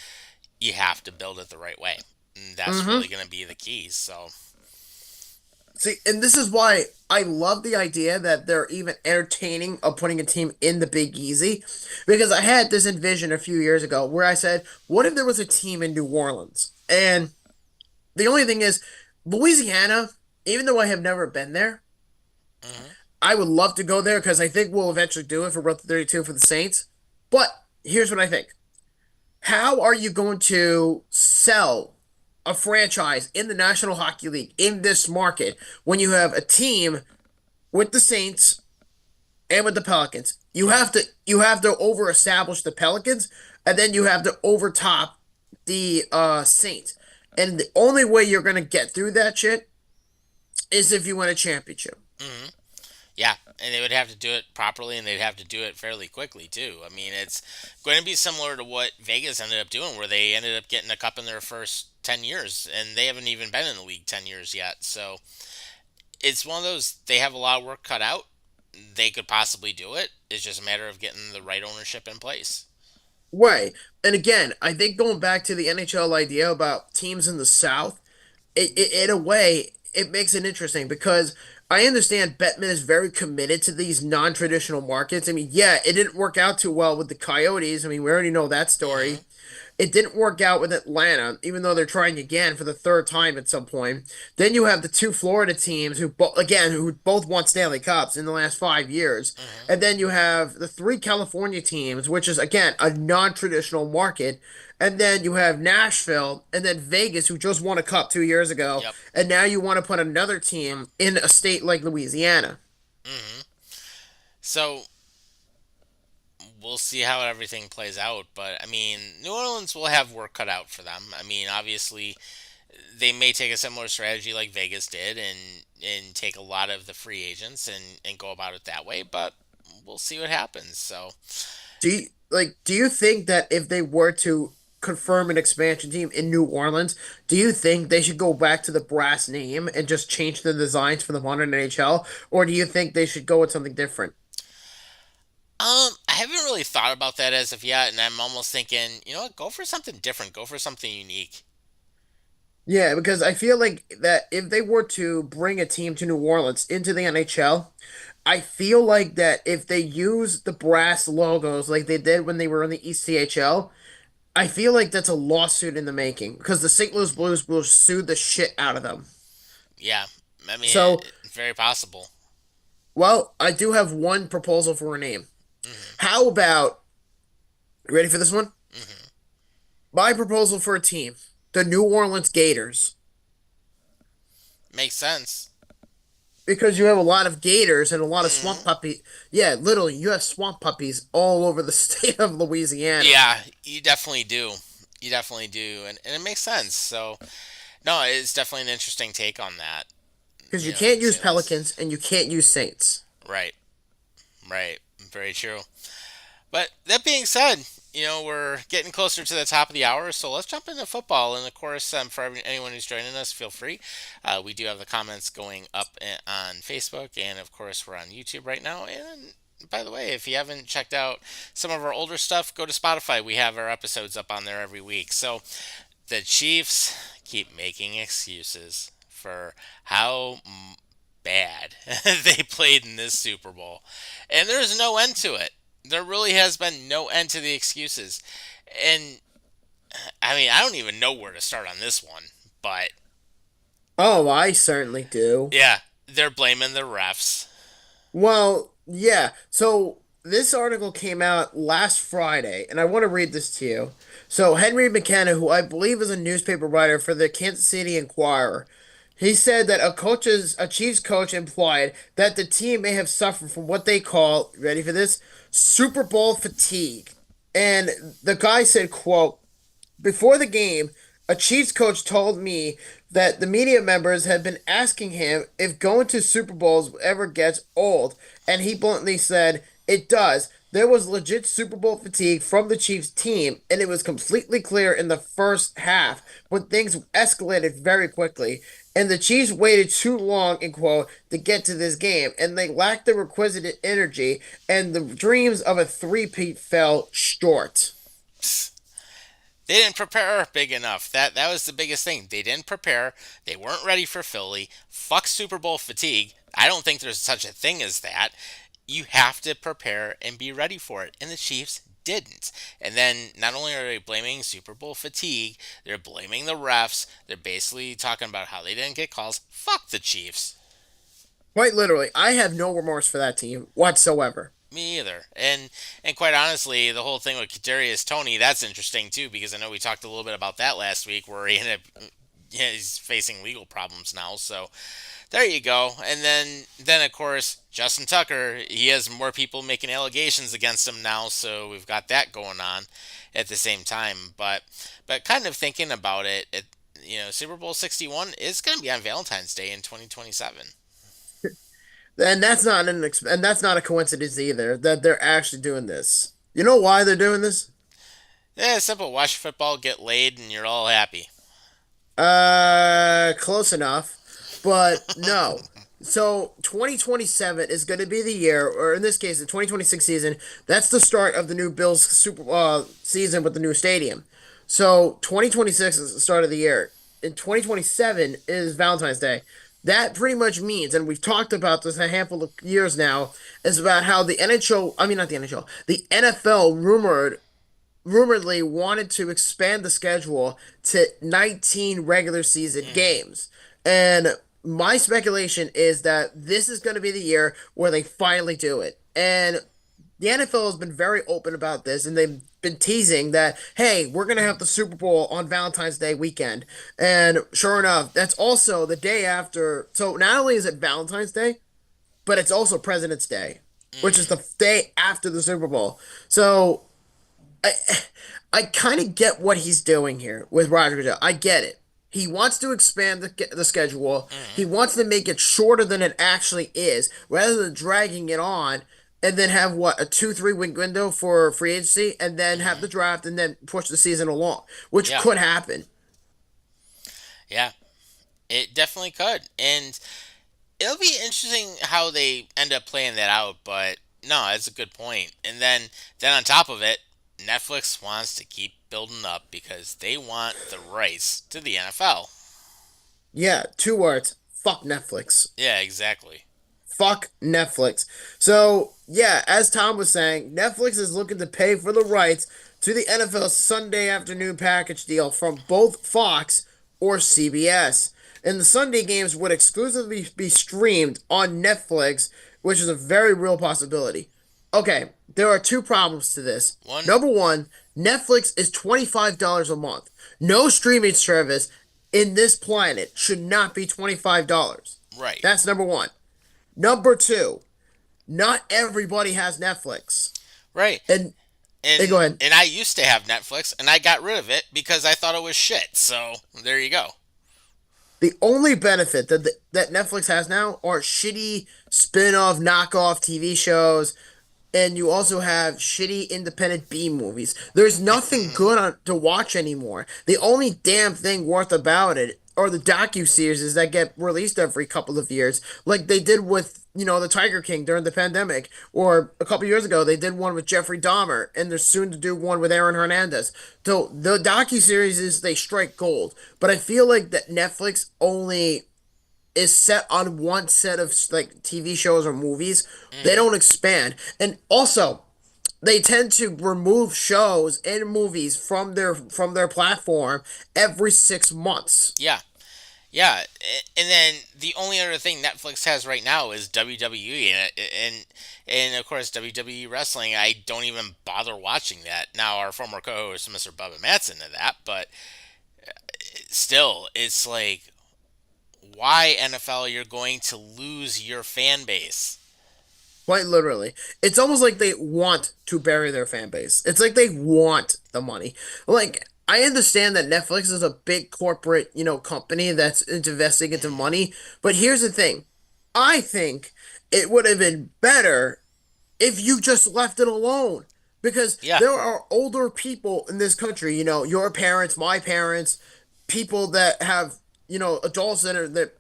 you have to build it the right way. And that's Hmm. really going to be the key. So, See, and this is why I love the idea that they're even entertaining of putting a team in the Big Easy, because I had this envision a few years ago where I said, what if there was a team in New Orleans? And the only thing is, Louisiana, even though I have never been there, mhm. I would love to go there because I think we'll eventually do it for Road to 32 for the Saints. But here's what I think. How are you going to sell a franchise in the National Hockey League in this market when you have a team with the Saints and with the Pelicans? You have to over establish the Pelicans, and then you have to overtop the Saints. And the only way you're gonna get through that shit is if you win a championship. Yeah, and they would have to do it properly, and they'd have to do it fairly quickly too. I mean, it's going to be similar to what Vegas ended up doing, where they ended up getting a cup in their first 10 years, and they haven't even been in the league 10 years yet. So it's one of those they have a lot of work cut out. They could possibly do it. It's just a matter of getting the right ownership in place. Right. And again, I think going back to the NHL idea about teams in the South, in a way, it makes it interesting because I understand Bettman is very committed to these non-traditional markets. I mean, yeah, it didn't work out too well with the Coyotes. I mean, we already know that story. Hmm. It didn't work out with Atlanta, even though they're trying again for the third time at some point. Then you have the two Florida teams who both won Stanley Cups in the last 5 years, Hmm. and then you have the three California teams, which is again a non-traditional market. And then you have Nashville and then Vegas, who just won a cup 2 years ago. Yep. And now you want to put another team in a state like Louisiana. Hmm. So we'll see how everything plays out. But I mean, New Orleans will have work cut out for them. I mean, obviously, they may take a similar strategy like Vegas did, and take a lot of the free agents and go about it that way. But we'll see what happens. So, Do you think that if they were to confirm an expansion team in New Orleans, do you think they should go back to the brass name and just change the designs for the modern NHL, or do you think they should go with something different? I haven't really thought about that as of yet, and I'm almost thinking, you know what, go for something different, go for something unique. Yeah, because I feel like that if they were to bring a team to New Orleans into the NHL, I feel like that if they use the brass logos like they did when they were in the ECHL, I feel like that's a lawsuit in the making because the St. Louis Blues will sue the shit out of them. Yeah, I mean, So, it's very possible. well, I do have one proposal for a name. Hmm. How about, you ready for this one? Hmm. My proposal for a team, the New Orleans Gators, Makes sense. because you have a lot of gators and a lot of swamp Hmm. puppy. Yeah, literally, you have swamp puppies all over the state of Louisiana Yeah, you definitely do. You definitely do, and it makes sense. So, no, it's definitely an interesting take on that. because You you know, can't to use say the least. pelicans and you can't use saints. Right, right, very true. But that being said, we're getting closer to the top of the hour, so let's jump into football. And of course, for anyone who's joining us, feel free. We do have the comments going up on Facebook, and of course, we're on YouTube right now. And by the way, if you haven't checked out some of our older stuff, go to Spotify. We have our episodes up on there every week. So the Chiefs keep making excuses for how bad they played in this Super Bowl. And there's no end to it. There really has been no end to the excuses. And I mean, I don't even know where to start on this one. But Oh, I certainly do. yeah, they're blaming the refs. Well, yeah. So this article came out last Friday, and I want to read this to you. So Henry McKenna, who I believe is a newspaper writer for the Kansas City Inquirer, He said that a Chiefs coach implied that the team may have suffered from what they call, ready for this, Super Bowl fatigue. And the guy said, quote, before the game, a Chiefs coach told me that the media members had been asking him if going to Super Bowls ever gets old, and he bluntly said, it does. There was legit Super Bowl fatigue from the Chiefs team, and it was completely clear in the first half when things escalated very quickly. And the Chiefs waited too long, in quote, to get to this game, and they lacked the requisite energy, and the dreams of a three-peat fell short. They didn't prepare big enough. That was the biggest thing. They didn't prepare. They weren't ready for Philly. Fuck Super Bowl fatigue. I don't think there's such a thing as that. You have to prepare and be ready for it. And the Chiefs didn't. And then not only are they blaming Super Bowl fatigue, they're blaming the refs. They're basically talking about how they didn't get calls. Fuck the Chiefs. Quite literally, I have no remorse for that team whatsoever. Me either. And quite honestly, the whole thing with Kadarius Tony, that's interesting too, because I know we talked a little bit about that last week, where he ended up, yeah, he's facing legal problems now. So there you go. And then of course Justin Tucker, he has more people making allegations against him now, so we've got that going on at the same time. But kind of thinking about it, Super Bowl 61 is going to be on Valentine's Day in 2027. And that's not a coincidence either that they're actually doing this. You know why they're doing this? Yeah, simple. Watch football, get laid, and you're all happy. Close enough, but no. So 2027 is going to be the year, or in this case, the 2026 season. That's the start of the new Bills Super season with the new stadium. So 2026 is the start of the year. And 2027 is Valentine's Day. That pretty much means, and we've talked about this a handful of years now, is about how the NHL, I mean not the NHL, the NFL rumoredly wanted to expand the schedule to 19 regular season games. And my speculation is that this is going to be the year where they finally do it. And the NFL has been very open about this, and they've been teasing that, hey, we're going to have the Super Bowl on Valentine's Day weekend. And sure enough, that's also the day after. So not only is it Valentine's Day, but it's also President's Day, which is the day after the Super Bowl. So I I kind of get what he's doing here with Roger Goodell. I get it. He wants to expand the schedule. He wants to make it shorter than it actually is, rather than dragging it on and then have what a 2 3 week window for free agency, and then have the draft and then push the season along, which Yeah, could happen. yeah, it definitely could. And it'll be interesting how they end up playing that out, but no, that's a good point. And then on top of it, Netflix wants to keep building up because they want the rights to the NFL. Yeah, 2 words. Fuck Netflix. Yeah, exactly. Fuck Netflix. So, yeah, as Tom was saying, Netflix is looking to pay for the rights to the NFL Sunday afternoon package deal from both Fox or CBS. And the Sunday games would exclusively be streamed on Netflix, which is a very real possibility. Okay, there are two problems to this. One, Number one, Netflix is $25 a month. No streaming service in this planet should not be $25. right, That's number one. Number two, not everybody has Netflix. right. And hey, And go ahead. and I used to have Netflix, and I got rid of it because I thought it was shit. So there you go. The only benefit that Netflix has now are shitty spin-off knockoff TV shows, and you also have shitty independent B movies. There's nothing good to watch anymore. The only damn thing worth about it are the docu-series that get released every couple of years, like they did with the Tiger King during the pandemic, or a couple years ago they did one with Jeffrey Dahmer, and they're soon to do one with Aaron Hernandez. So the docu-series is they strike gold, but I feel like that Netflix only is set on one set of like TV shows or movies. They don't expand. And also, they tend to remove shows and movies from their platform every 6 months. Yeah, yeah. And then the only other thing Netflix has right now is WWE, and of course WWE wrestling. I don't even bother watching that now. Our former co-host Mr. Bubba Matt's into that, but still, it's like, why NFL you're going to lose your fan base. Quite literally. It's almost like they want to bury their fan base. It's like they want the money. Like, I understand that Netflix is a big corporate, company that's investing into Hmm. money, but here's the thing. I think it would have been better if you just left it alone. Because Yeah. there are older people in this country, your parents, my parents, people that have, adults that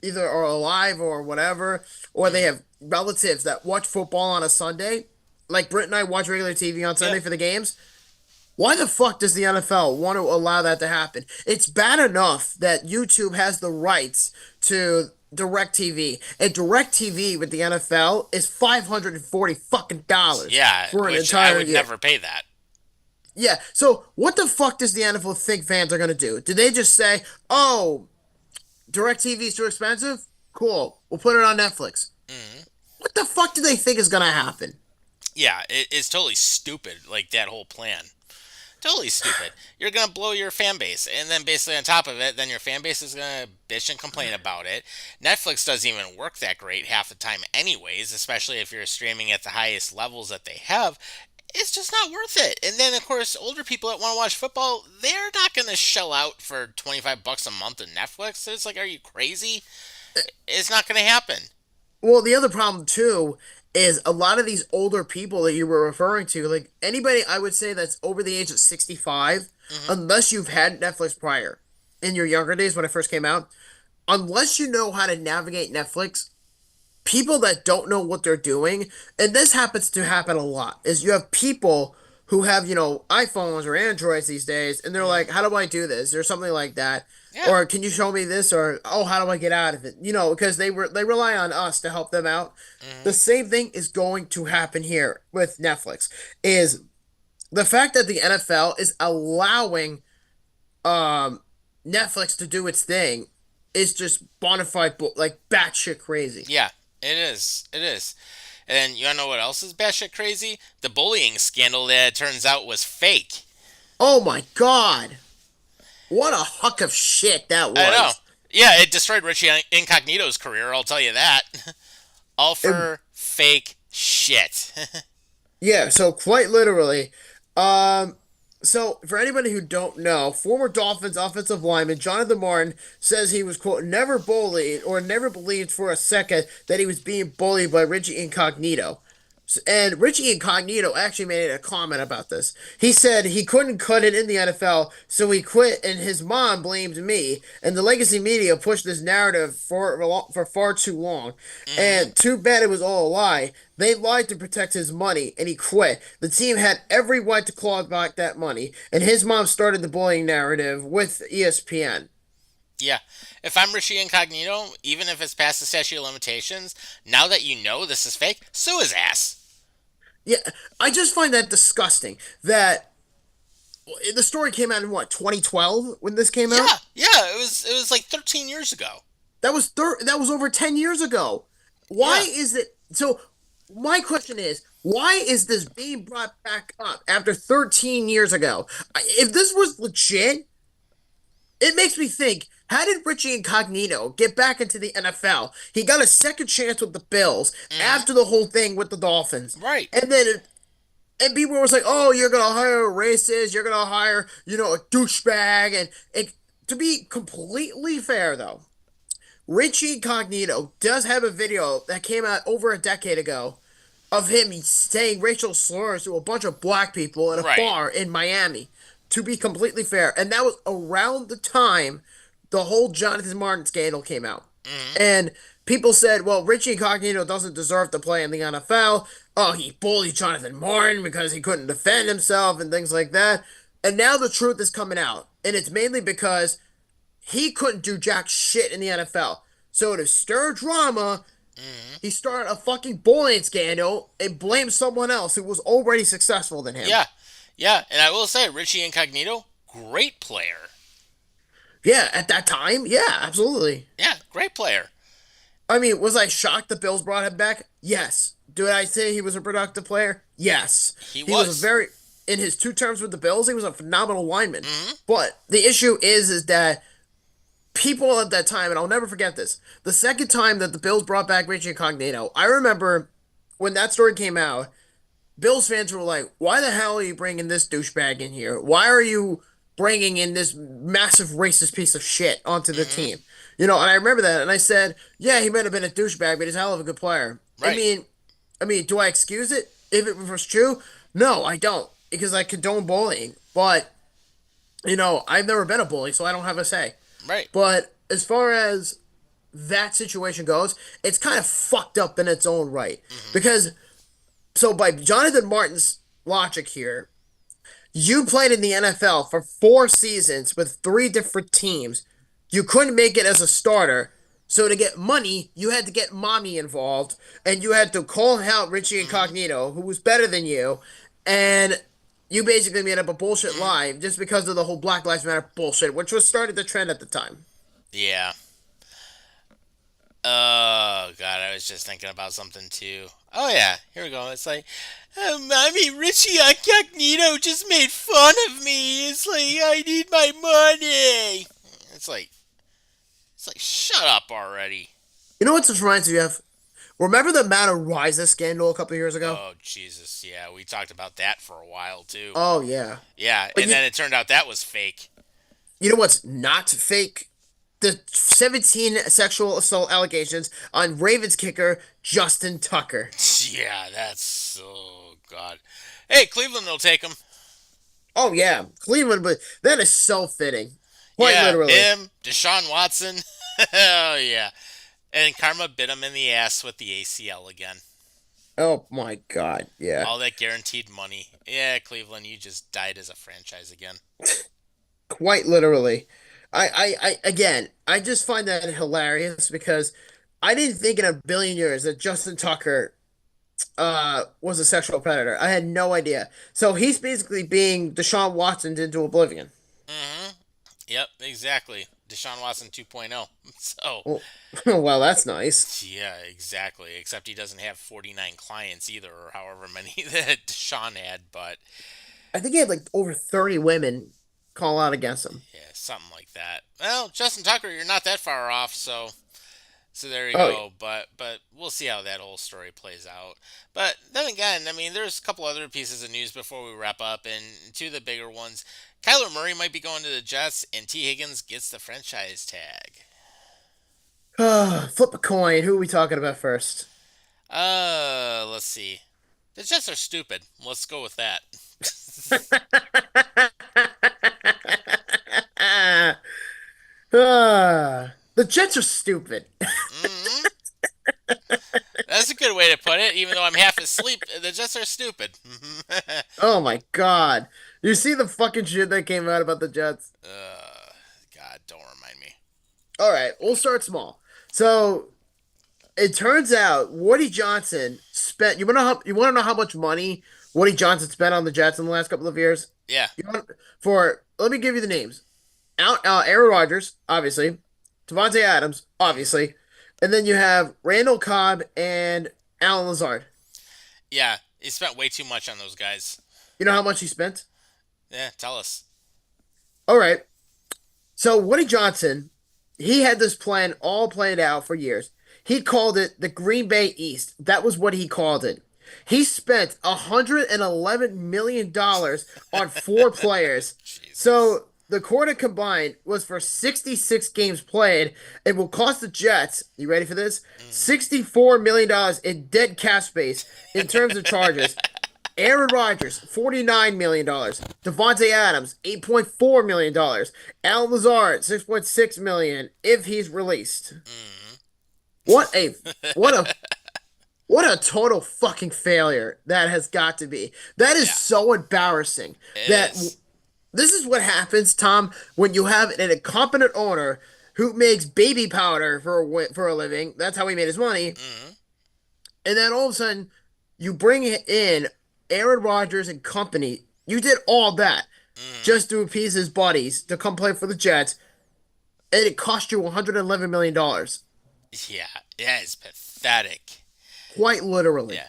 either are alive or whatever, or they Hmm. have relatives that watch football on a Sunday. Like Britt and I watch regular TV on Yeah. Sunday for the games. Why the fuck does the NFL want to allow that to happen? It's bad enough that YouTube has the rights to DirecTV, and DirecTV with the NFL is $540 fucking dollars Yeah. for an Which I entire would year. never pay that. Yeah, so what the fuck does the NFL think fans are gonna do? Do they just say, "Oh, DirecTV is too expensive? Cool, we'll put it on Netflix"? Hmm. What the fuck do they think is gonna happen? Yeah. It's totally stupid. Like that whole plan. Totally stupid. You're gonna blow your fan base, and then basically on top of it, then your fan base is gonna bitch and complain about it. Netflix doesn't even work that great half the time, anyways. Especially if you're streaming at the highest levels that they have. It's just not worth it. And then of course, older people that want to watch football, they're not gonna shell out for $25 a month in Netflix. It's like, are you crazy? It's not gonna happen. Well, the other problem too is a lot of these older people that you were referring to, like anybody I would say that's over the age of 65, Hmm. unless you've had Netflix prior in your younger days when it first came out, unless you know how to navigate Netflix, people that don't know what they're doing, and this happens to happen a lot, is you have people who have, iPhones or Androids these days, and they're Hmm. like, how do I do this? Or something like that. Yeah. Or can you show me this? Or oh, how do I get out of it? Because they rely on us to help them out. The Hmm. same thing is going to happen here with Netflix. Is the fact that the NFL is allowing um Netflix to do its thing is just bona fide like batshit crazy. Yeah. It is. It is. And you wanna know what else is batshit crazy? The bullying scandal that it turns out was fake. Oh my god. What a huck of shit that I know. was. Yeah, it destroyed Richie Incognito's career, I'll tell you that. All It- for fake shit. yeah, so quite literally. Um so for anybody who don't know, former Dolphins offensive lineman Jonathan Martin says he was quote never bullied or never believed for a second that he was being bullied by Richie Incognito. And Richie Incognito actually made a comment about this. He said he couldn't cut it in the NFL, so he quit, and his mom blamed me. And the legacy media pushed this narrative for far too long. Hmm. And too bad it was all a lie. They lied to protect his money, and he quit. The team had every right to claw back that money, and his mom started the bullying narrative with ESPN. Yeah. If I'm Richie Incognito, even if it's past the statute of limitations, now that you know this is fake, sue his ass. Yeah, I just find that disgusting. That the story came out in what 2012 when this came out. Yeah, yeah, it was like 13 years ago. That was over 10 years ago. Why Yeah. is it so my question is why is this being brought back up after 13 years ago? If this was legit, it makes me think, how did Richie Incognito get back into the NFL? He got a second chance with the Bills Hmm. after the whole thing with the Dolphins. Right. And then and people was like, "Oh, you're gonna hire a racist. You're gonna hire, a douchebag." And to be completely fair, though, Richie Incognito does have a video that came out over a decade ago of him saying racial slurs to a bunch of black people at a Right. bar in Miami. To be completely fair, and that was around the time the whole Jonathan Martin scandal came out, Hmm. and people said, "Well, Richie Incognito doesn't deserve to play in the NFL. Oh, he bullied Jonathan Martin because he couldn't defend himself and things like that." And now the truth is coming out, and it's mainly because he couldn't do jack shit in the NFL. So to stir drama, Hmm. he started a fucking bullying scandal and blamed someone else who was already successful than him. Yeah. Yeah, and I will say, Richie Incognito, great player. Yeah, at that time, yeah, absolutely. Yeah, great player. I mean, was I shocked the Bills brought him back? Yes. Did I say he was a productive player? Yes. He He was a was. very in his two terms with the Bills, he was a phenomenal lineman. Hmm. But the issue is that people at that time, and I'll never forget this. The second time that the Bills brought back Richie Incognito, I remember when that story came out, Bills fans were like, "Why the hell are you bringing this douchebag in here? Why are you bringing in this massive racist piece of shit onto the Hmm. team?" And I remember that, and I said, "Yeah, he might have been a douchebag, but he's a hell of a good player." I Right. mean, do I excuse it if it was true? No, I don't, because I condone bullying. But I've never been a bully, so I don't have a say. Right. But as far as that situation goes, it's kind of fucked up in its own right. Hmm. Because, so by Jonathan Martin's logic here, you played in the NFL for 4 seasons with three different teams. You couldn't make it as a starter. So to get money, you had to get mommy involved, and you had to call out Richie Hmm. Incognito, who was better than you, and you basically made up a bullshit Hmm. lie just because of the whole Black Lives Matter bullshit, which was started the trend at the time. Yeah. Oh God, I was just thinking about something too. Oh yeah, here we go. It's like, Mommy, Richie Incognito just made fun of me. It's like I need my money. It's like shut up already. You know what this reminds me of? Remember the Mount Risa scandal a couple of years ago? Oh Jesus, yeah, we talked about that for a while too. Oh yeah, Yeah, but and then it turned out that was fake. you know what's not fake? The 17 sexual assault allegations on Ravens kicker Justin Tucker. Yeah, that's oh God. Hey, Cleveland will take him. Oh yeah, Cleveland, but that is so fitting. Quite Yeah, literally. him, Deshaun Watson. Oh yeah, and Karma bit him in the ass with the ACL again. Oh my God, yeah. All that guaranteed money. Yeah, Cleveland, you just died as a franchise again. Quite literally. Again, I just find that hilarious because I didn't think in a billion years that Justin Tucker was a sexual predator. I had no idea. So he's basically being Deshaun Watson into oblivion. Mm-hmm. Yep, exactly. Deshaun Watson 2.0. So, Well, well, that's nice. yeah, exactly. Except he doesn't have 49 clients either, or however many that Deshaun had. But I think he had like over 30 women call out against him. yeah, something like that. Well, Justin Tucker, you're not that far off. So there you Oh, go. But we'll see how that whole story plays out. But then again, I mean, there's a couple other pieces of news before we wrap up, and two of the bigger ones. Kyler Murray might be going to the Jets, and T. Higgins gets the franchise tag. flip a coin. Who are we talking about first? Let's see. The Jets are stupid. Let's go with that. The Jets are stupid. Hmm. That's a good way to put it. Even though I'm half asleep, the Jets are stupid. Oh my God. You see the fucking shit that came out about the Jets? God, don't remind me. All right, we'll start small. So it turns out Woody Johnson spent. You want to know how much money Woody Johnson spent on the Jets in the last couple of years? Yeah, Let me give you the names. Aaron Rodgers, obviously. Devontae Adams, obviously. And then you have Randall Cobb and Alan Lazard. yeah. He spent way too much on those guys. You know how much he spent? Yeah, tell us. All right. So Woody Johnson, he had this plan all planned out for years. He called it the Green Bay East. That was what he called it. He spent $111 million on 4 players. Jesus. So the quarter combined was for 66 games played. It will cost the Jets, you ready for this? Mm. $64 million in dead cap space in terms of charges. Aaron Rodgers, $49 million. Devontae Adams, $8.4 million. Al Lazard, $6.6 million if he's released. Mm. What a what a what a total fucking failure that has got to be. That is Yeah, so embarrassing. it That is. this is what happens, Tom, when you have an incompetent owner who makes baby powder for a living. That's how he made his money. Mm. And then all of a sudden, you bring in Aaron Rodgers and company. You did all that Mm. just to appease his buddies to come play for the Jets, and it cost you $111 million. Yeah, yeah, it's pathetic. Quite literally. Yeah.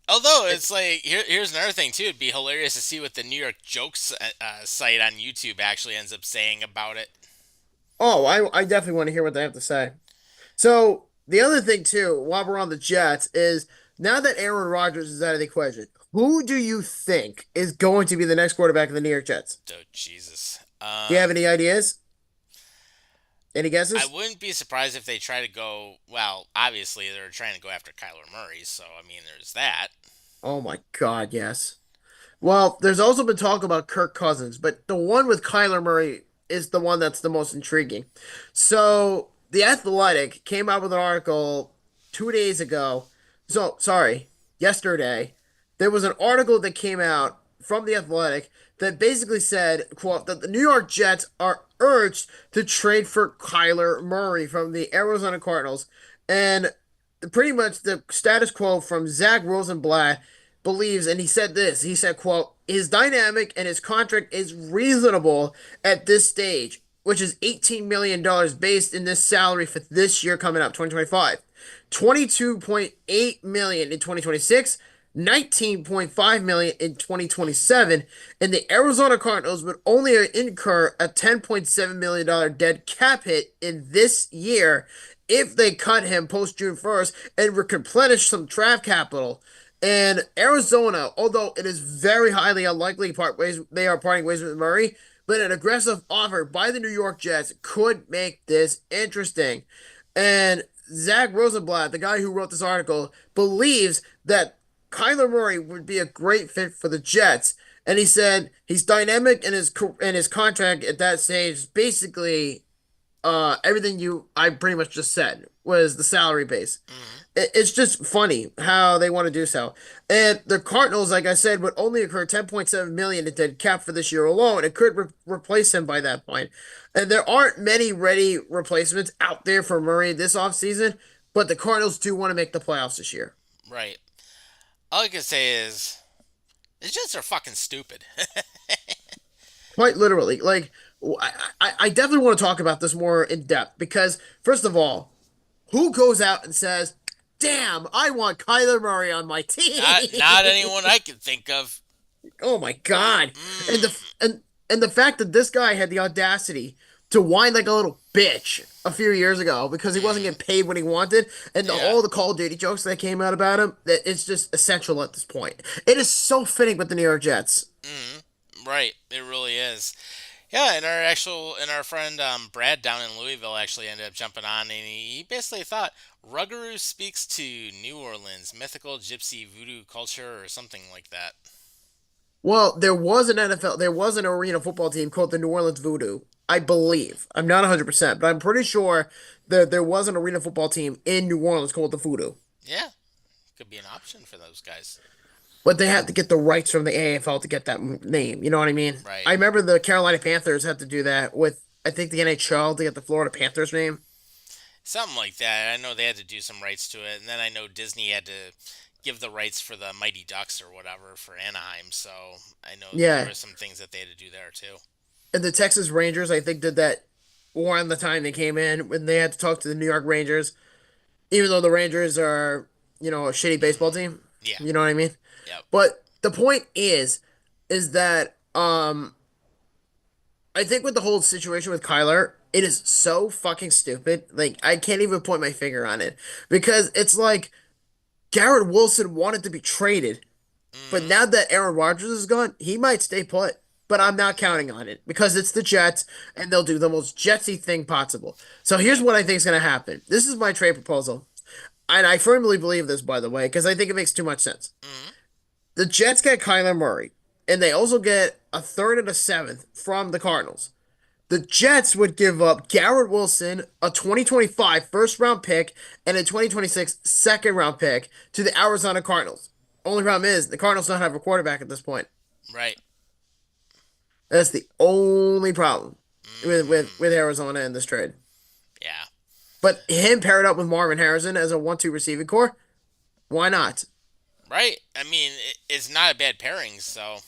Although it's like here's another thing too. It'd be hilarious to see what the New York Jokes site on YouTube actually ends up saying about it. Oh, I definitely want to hear what they have to say. So the other thing too, while we're on the Jets, is now that Aaron Rodgers is out of the equation, who do you think is going to be the next quarterback of the New York Jets? Oh Jesus. Do you have any ideas? Any I guesses? wouldn't be surprised if they try to go. Well, obviously they're trying to go after Kyler Murray, so I mean, there's that. Oh my God, yes. Well, there's also been talk about Kirk Cousins, but the one with Kyler Murray is the one that's the most intriguing. So, The Athletic came out with an article 2 days ago. So, sorry, yesterday. There was an article that came out from The Athletic that basically said, quote, that the New York Jets are urged to trade for Kyler Murray from the Arizona Cardinals. And pretty much the status quo from Zach Rosenblatt believes, and he said this, he said, quote, his dynamic and his contract is reasonable at this stage, which is $18 million based in this salary for this year coming up, 2025. 22.8 million in 2026, 19.5 million in 2027, and the Arizona Cardinals would only incur a $10.7 million dead cap hit in this year if they cut him post June 1st and replenish some draft capital. And Arizona, although it is very highly unlikely they are parting ways with Murray, but an aggressive offer by the New York Jets could make this interesting. And Zach Rosenblatt, the guy who wrote this article, believes that Kyler Murray would be a great fit for the Jets. And he said he's dynamic in his contract at that stage. Basically, everything I pretty much just said was the salary base. Mm-hmm. It's just funny how they want to do so. And the Cardinals, like I said, would only incur 10.7 million in dead cap for this year alone. It could replace him by that point. And there aren't many ready replacements out there for Murray this offseason, but the Cardinals do want to make the playoffs this year. Right. All I can say is the Jets are fucking stupid. Quite literally. Like, I definitely want to talk about this more in depth because, first of all, who goes out and says, "Damn, I want Kyler Murray on my Not team"? anyone I can think of. Oh my God. And the Mm, and the fact that this guy had the audacity to whine like a little bitch a few years ago because he wasn't getting mm, paid what he wanted, and yeah. all the Call of Duty jokes that came out about him, that it's just essential at this point. It is so fitting with the New York Jets. Right. It really is. Yeah, and our friend Brad down in Louisville actually ended up jumping on, and he basically thought Ruggaroo speaks to New Orleans mythical gypsy voodoo culture or something like that. Well, there was an arena football team called the New Orleans Voodoo, I believe. I'm not 100%, but I'm pretty sure that there was an arena football team in New Orleans called the Voodoo. Yeah, could be an option for those guys. But they had to get the rights from the AFL to get that name. You know what I mean? Right. I remember the Carolina Panthers had to do that with, I think, the NHL to get the Florida Panthers name. Something like that. I know they had to do some rights to it, and then I know Disney had to give the rights for the Mighty Ducks or whatever for Anaheim. So I know there Yeah. were some things that they had to do there too. And the Texas Rangers, I think, did that around the time they came in when they had to talk to the New York Rangers, even though the Rangers are, a shitty baseball team. Yeah. You know what I mean? Yep. But the point is that I think with the whole situation with Kyler, it is so fucking stupid. Like I can't even point my finger on it because it's like Garrett Wilson wanted to be traded, but Mm-hmm. now that Aaron Rodgers is gone, he might stay put. But I'm not counting on it because it's the Jets and they'll do the most Jetsy thing possible. So here's Yep. what I think is going to happen. This is my trade proposal. And I firmly believe this, by the way, because I think it makes too much sense. Mm-hmm. The Jets get Kyler Murray, and they also get a third and a seventh from the Cardinals. The Jets would give up Garrett Wilson, a 2025 first round pick, and a 2026 second round pick to the Arizona Cardinals. Only problem is the Cardinals don't have a quarterback at this point. Right. That's the only problem with Mm, Arizona in this trade. yeah. But him paired up with Marvin Harrison as a 1-2 receiving core, why not? Right. I mean, it's not a bad pairing. So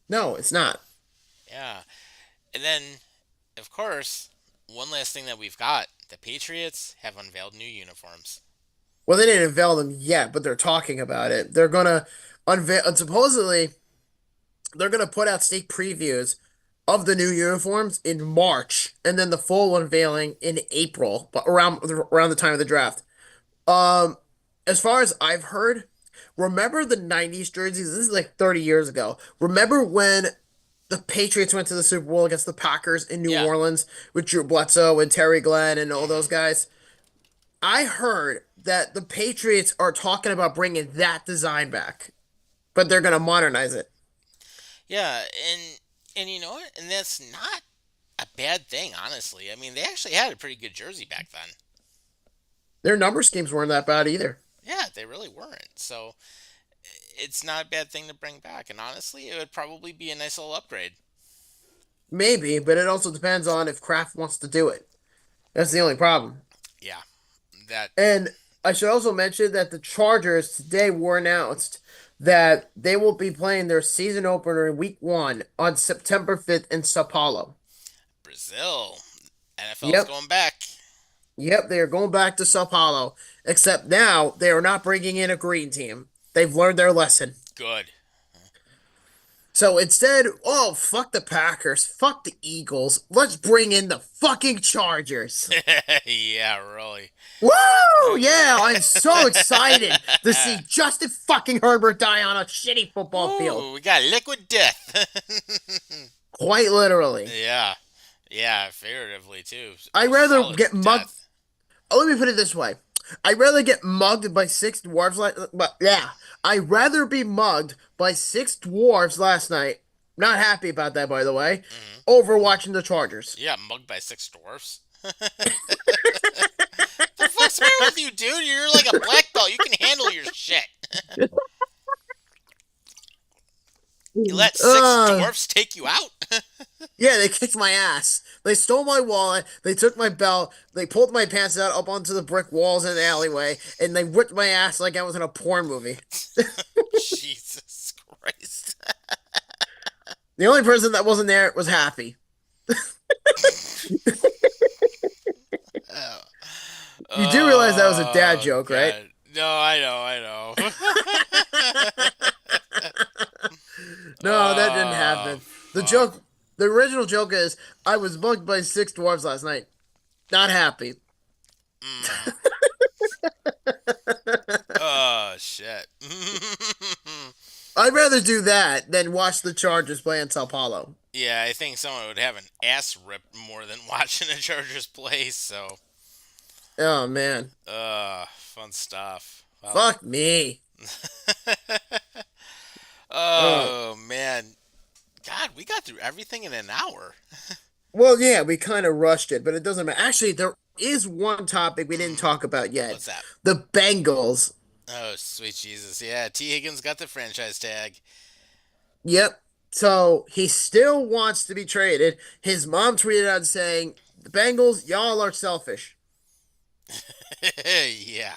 No, it's not. yeah. And then, of course, one last thing that we've got: the Patriots have unveiled new uniforms. Well, they didn't unveil them yet, but they're talking about it. They're gonna unveil, and supposedly they're gonna put out sneak previews of the new uniforms in March, and then the full unveiling in April, but around the time of the draft. Um, as far as I've heard, remember the '90s jerseys? This is like 30 years ago. Remember when the Patriots went to the Super Bowl against the Packers in New Yeah. Orleans with Drew Bledsoe and Terry Glenn and all those hmm guys? I heard that the Patriots are talking about bringing that design back, but they're going to modernize it. Yeah, and you know what? And that's not a bad thing, honestly. I mean, they actually had a pretty good jersey back then. Their number schemes weren't that bad either. Yeah, they really weren't. So it's not a bad thing to bring back. And honestly, it would probably be a nice little upgrade. Maybe, but it also depends on if Kraft wants to do it. That's the only problem. Yeah, that. And I should also mention that the Chargers today were announced that they will be playing their season opener in week one on September 5th in Sao Paulo. Brazil. NFL's Yep. going back. Yep, they are going back to Sao Paulo. Except now they are not bringing in a green team. They've learned their lesson. Good. So instead, oh, fuck the Packers, fuck the Eagles. Let's bring in the fucking Chargers. Yeah, really. Woo! Yeah, I'm so excited to see Justin fucking Herbert die on a shitty football field. Ooh, we got liquid death. Quite literally. Yeah. Yeah, figuratively too. I'd A rather solid get mugged. death. Oh, let me put it this way. I'd rather get mugged by six dwarves but yeah. I'd rather be mugged by six dwarves last night. Not happy about that, by the way. hmm Over watching the Chargers. Yeah, mugged by six dwarfs. The fuck's the matter with you, dude? You're like a black belt. You can handle your shit. You let six Uh, dwarfs take you out? yeah, they kicked my ass. They stole my wallet. They took my belt. They pulled my pants out up onto the brick walls in the alleyway, and they whipped my ass like I was in a porn movie. Jesus Christ. The only person that wasn't there was Happy. Oh, You do realize that was a dad oh, joke, right? God. No, I know. No, that didn't Oh, happen. The fuck. joke, the original joke is, I was mugged by six dwarves last night. Not happy. Mm. Oh, shit. I'd rather do that than watch the Chargers play in Sao Paulo. Yeah, I think someone would have an ass ripped more than watching a Chargers play, so. Oh man, Fun stuff. Well. fuck me. Uh, Oh, man. God, we got through everything in an hour. well, yeah, we kind of rushed it, but it doesn't matter. Actually, there is one topic we didn't talk about yet. What's that? The Bengals. Oh, sweet Jesus. Yeah, T. Higgins got the franchise tag. Yep. So he still wants to be traded. His mom tweeted out saying, "The Bengals, y'all are selfish." Yeah.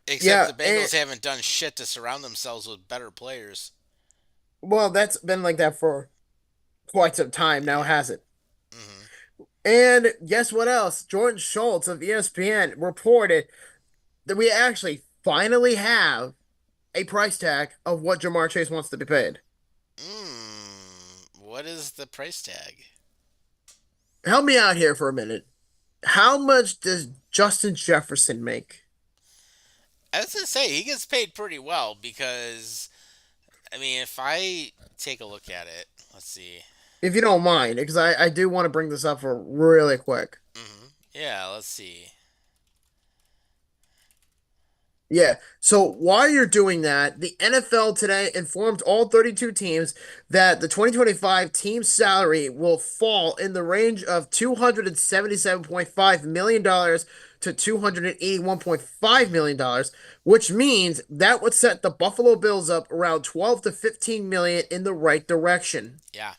Except Yeah, the and Bengals haven't done shit to surround themselves with better players. well, that's been like that for quite some time now, Yeah. has it? hmm And guess what else? Jordan Schultz of ESPN reported that we actually finally have a price tag of what Jamar Chase wants to be paid. What is the price tag? Help me out here for a minute. How much does Justin Jefferson make? I was gonna say he gets paid pretty well because I mean if I take a look at it, let's see. If you don't mind, because I do want to bring this up for really quick. Yeah, let's see. Yeah. So while you're doing that, the NFL today informed all 32 teams that the 2025 team salary will fall in the range of $277.5 million to $281.5 million, which means that would set the Buffalo Bills up around 12 to 15 million in the right direction. Yeah.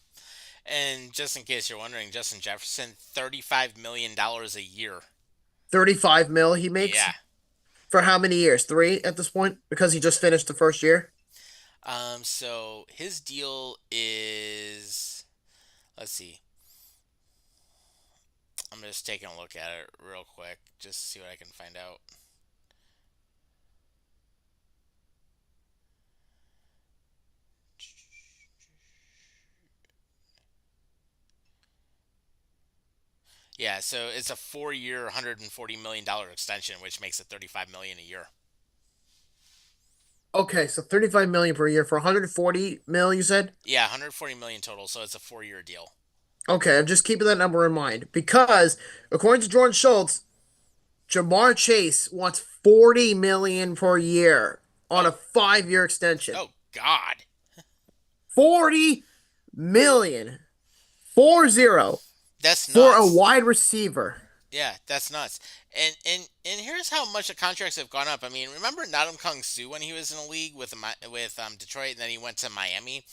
And just in case you're wondering, Justin Jefferson, $35 million a year. 35 mil he makes Yeah. for how many years? 3 at this point because he just finished the first year. So his deal is let's see. I'm just taking a look at it real quick, just to see what I can find out. Yeah, so it's a 4 year, $140 million extension, which makes it 35 million a year. Okay, so 35 million per year for 140 mil, you said? Yeah, 140 million total, so it's a 4 year deal. Okay, I'm just keeping that number in mind because according to Jordan Schultz, Jamar Chase wants 40 million per year on a Oh, 5-year extension. oh God, 40 million, 40 that's for a nuts. wide receiver. Yeah, that's nuts. And here's how much the contracts have gone up. I mean, remember Nadam Kung Su when he was in the league with Detroit, and then he went to Miami,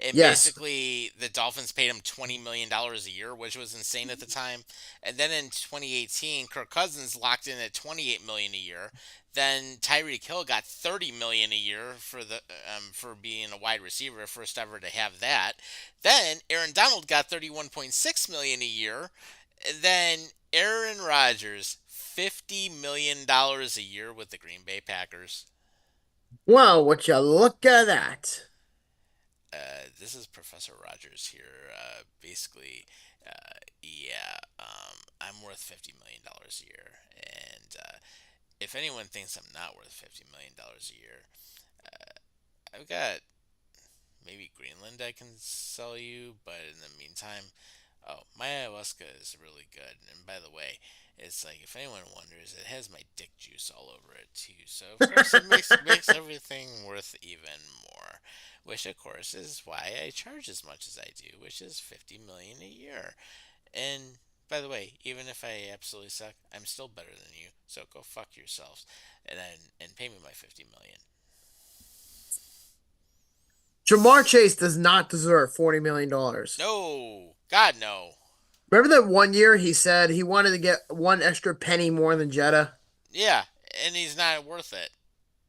and Yes. basically the Dolphins paid him $20 million a year, which was insane at the time. And then in 2018, Kirk Cousins locked in at 28 million a year. Then Tyreek Hill got 30 million a year for being a wide receiver, first ever to have that. Then Aaron Donald got 31.6 million a year. Then Aaron Rodgers, $50 million a year with the Green Bay Packers. Wow, would you look at that? This is Professor Rogers here. Basically, yeah, I'm worth $50 million a year, and if anyone thinks I'm not worth $50 million a year, I've got maybe Greenland I can sell you, but in the meantime, oh, my ayahuasca is really good. And by the way, it's like if anyone wonders, it has my dick juice all over it too. So of course it makes everything worth even more. Which of course is why I charge as much as I do, which is 50 million a year. And by the way, even if I absolutely suck, I'm still better than you. So go fuck yourselves, and pay me my 50 million. Jamar Chase does not deserve $40 million. No, God no. Remember that one year he said he wanted to get one extra penny more than Jetta? Yeah, and he's not worth it.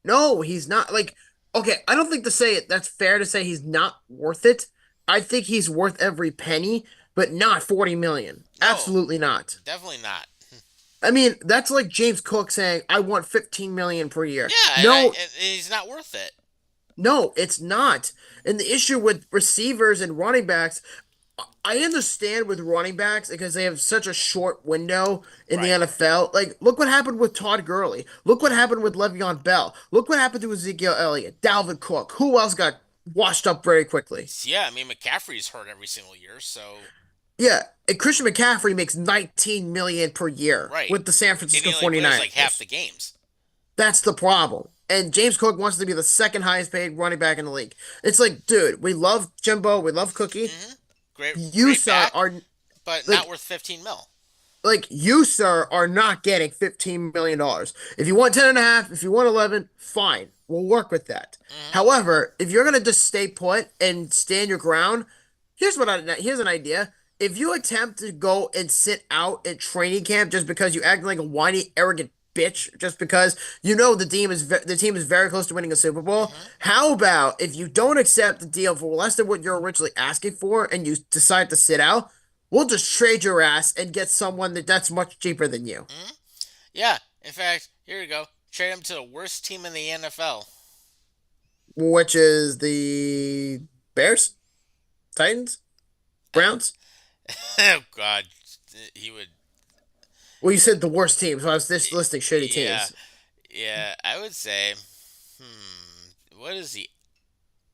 No, he's not. Like, okay, I don't think to say it, that's fair to say he's not worth it. I think he's worth every penny, but not 40 million. No, Absolutely not. definitely not. I mean, that's like James Cook saying, I want 15 million per year. Yeah, No, and he's not worth it. no, it's not. And the issue with receivers and running backs, I understand with running backs because they have such a short window in the Right. NFL. Like, look what happened with Todd Gurley. Look what Hmm. happened with Le'Veon Bell. Look what happened to Ezekiel Elliott, Dalvin Cook. Who else got washed up very quickly? Yeah, I mean McCaffrey's hurt every single year, so Yeah, and Christian McCaffrey makes 19 million per year right. with the San And Francisco he only plays like half 49ers. the games. That's the problem. And James Cook wants to be the second highest paid running back in the league. It's like, dude, we love Jimbo, we love Cookie. Hmm. Great, You, great sir, back, are but not like worth 15 mil. you, sir, are not getting $15 million. If you want 10 and a half, if you want 11, fine. We'll work with that. Hmm. However, if you're gonna just stay put and stand your ground, here's an idea. If you attempt to go and sit out at training camp just because you act like a whiny, arrogant bitch, just because you know the team is very close to winning a Super Bowl, Hmm. how about if you don't accept the deal for less than what you're originally asking for and you decide to sit out? We'll just trade your ass and get someone that's much cheaper than you, Hmm. Yeah. In fact, here we go. Trade him to the worst team in the NFL. which is the Bears, Titans, Browns. Oh God, he would. Well, you said the worst team, so I was just listing shitty Yeah, teams. yeah. I would say. What is he?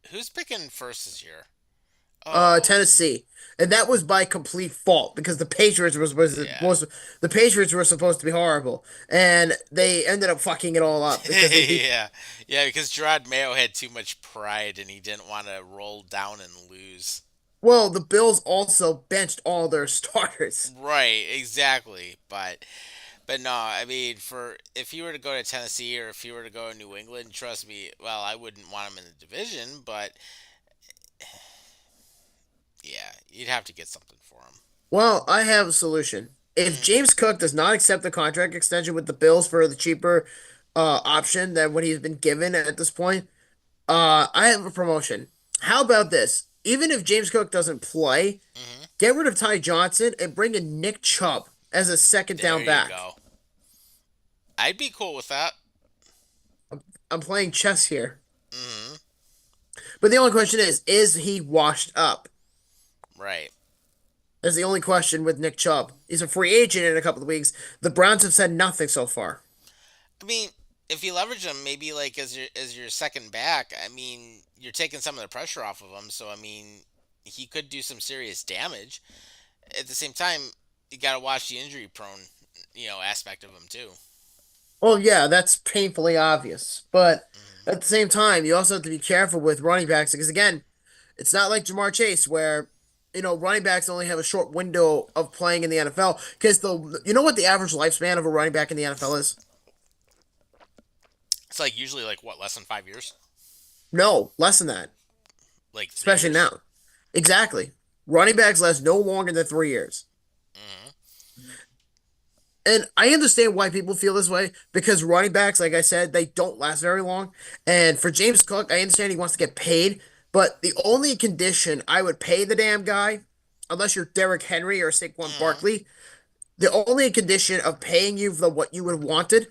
Who's picking first this year? Oh, Tennessee, and that was by complete fault because yeah. the Patriots were supposed to be horrible, and they ended up fucking it all up because they beat. Yeah, yeah, because Gerard Mayo had too much pride and he didn't want to roll down and lose. Well, the Bills also benched all their starters. Right, exactly. But no, I mean, for if he were to go to Tennessee or if he were to go to New England, trust me, well, I wouldn't want him in the division, but yeah, you'd have to get something for him. Well, I have a solution. If Hmm. James Cook does not accept the contract extension with the Bills for the cheaper option than what he's been given at this point, I have a promotion. How about this? Even if James Cook doesn't play, Hmm. get rid of Ty Johnson and bring in Nick Chubb as a second There down you back. go. I'd be cool with that. I'm playing chess here. Hmm. But the only question is he washed up? Right. is the only question with Nick Chubb. He's a free agent in a couple of weeks. The Browns have said nothing so far. I mean, if you leverage him, maybe like as your second back, I mean, you're taking some of the pressure off of him. So I mean, he could do some serious damage. At the same time, you got to watch the injury prone, aspect of him too. Well, yeah, that's painfully obvious. But Hmm. at the same time, you also have to be careful with running backs because, again, it's not like Jamar Chase where, running backs only have a short window of playing in the NFL. Because you know what the average lifespan of a running back in the NFL is? It's like usually like what, less than 5 years, No, less than that, like three especially years. now. Exactly. Running backs last no longer than 3 years. Hmm. And I understand why people feel this way because running backs, like I said, they don't last very long. And for James Cook, I understand he wants to get paid, but the only condition I would pay the damn guy, unless you're Derrick Henry or Saquon Hmm. Barkley, the only condition of paying you for what you would have wanted,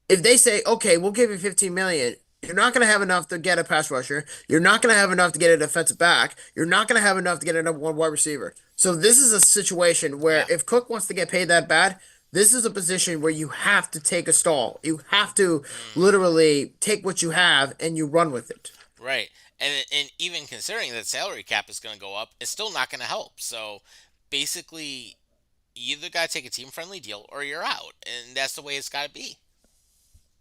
if they say, okay, we'll give you 15 million, you're not going to have enough to get a pass rusher. You're not going to have enough to get a defensive back. You're not going to have enough to get a number one wide receiver. So this is a situation where Yeah. if Cook wants to get paid that bad, this is a position where you have to take a stall. You have to Hmm. literally take what you have and you run with it. Right. And even considering that salary cap is going to go up, it's still not going to help. So basically, you either got to take a team friendly deal or you're out, and that's the way it's got to be.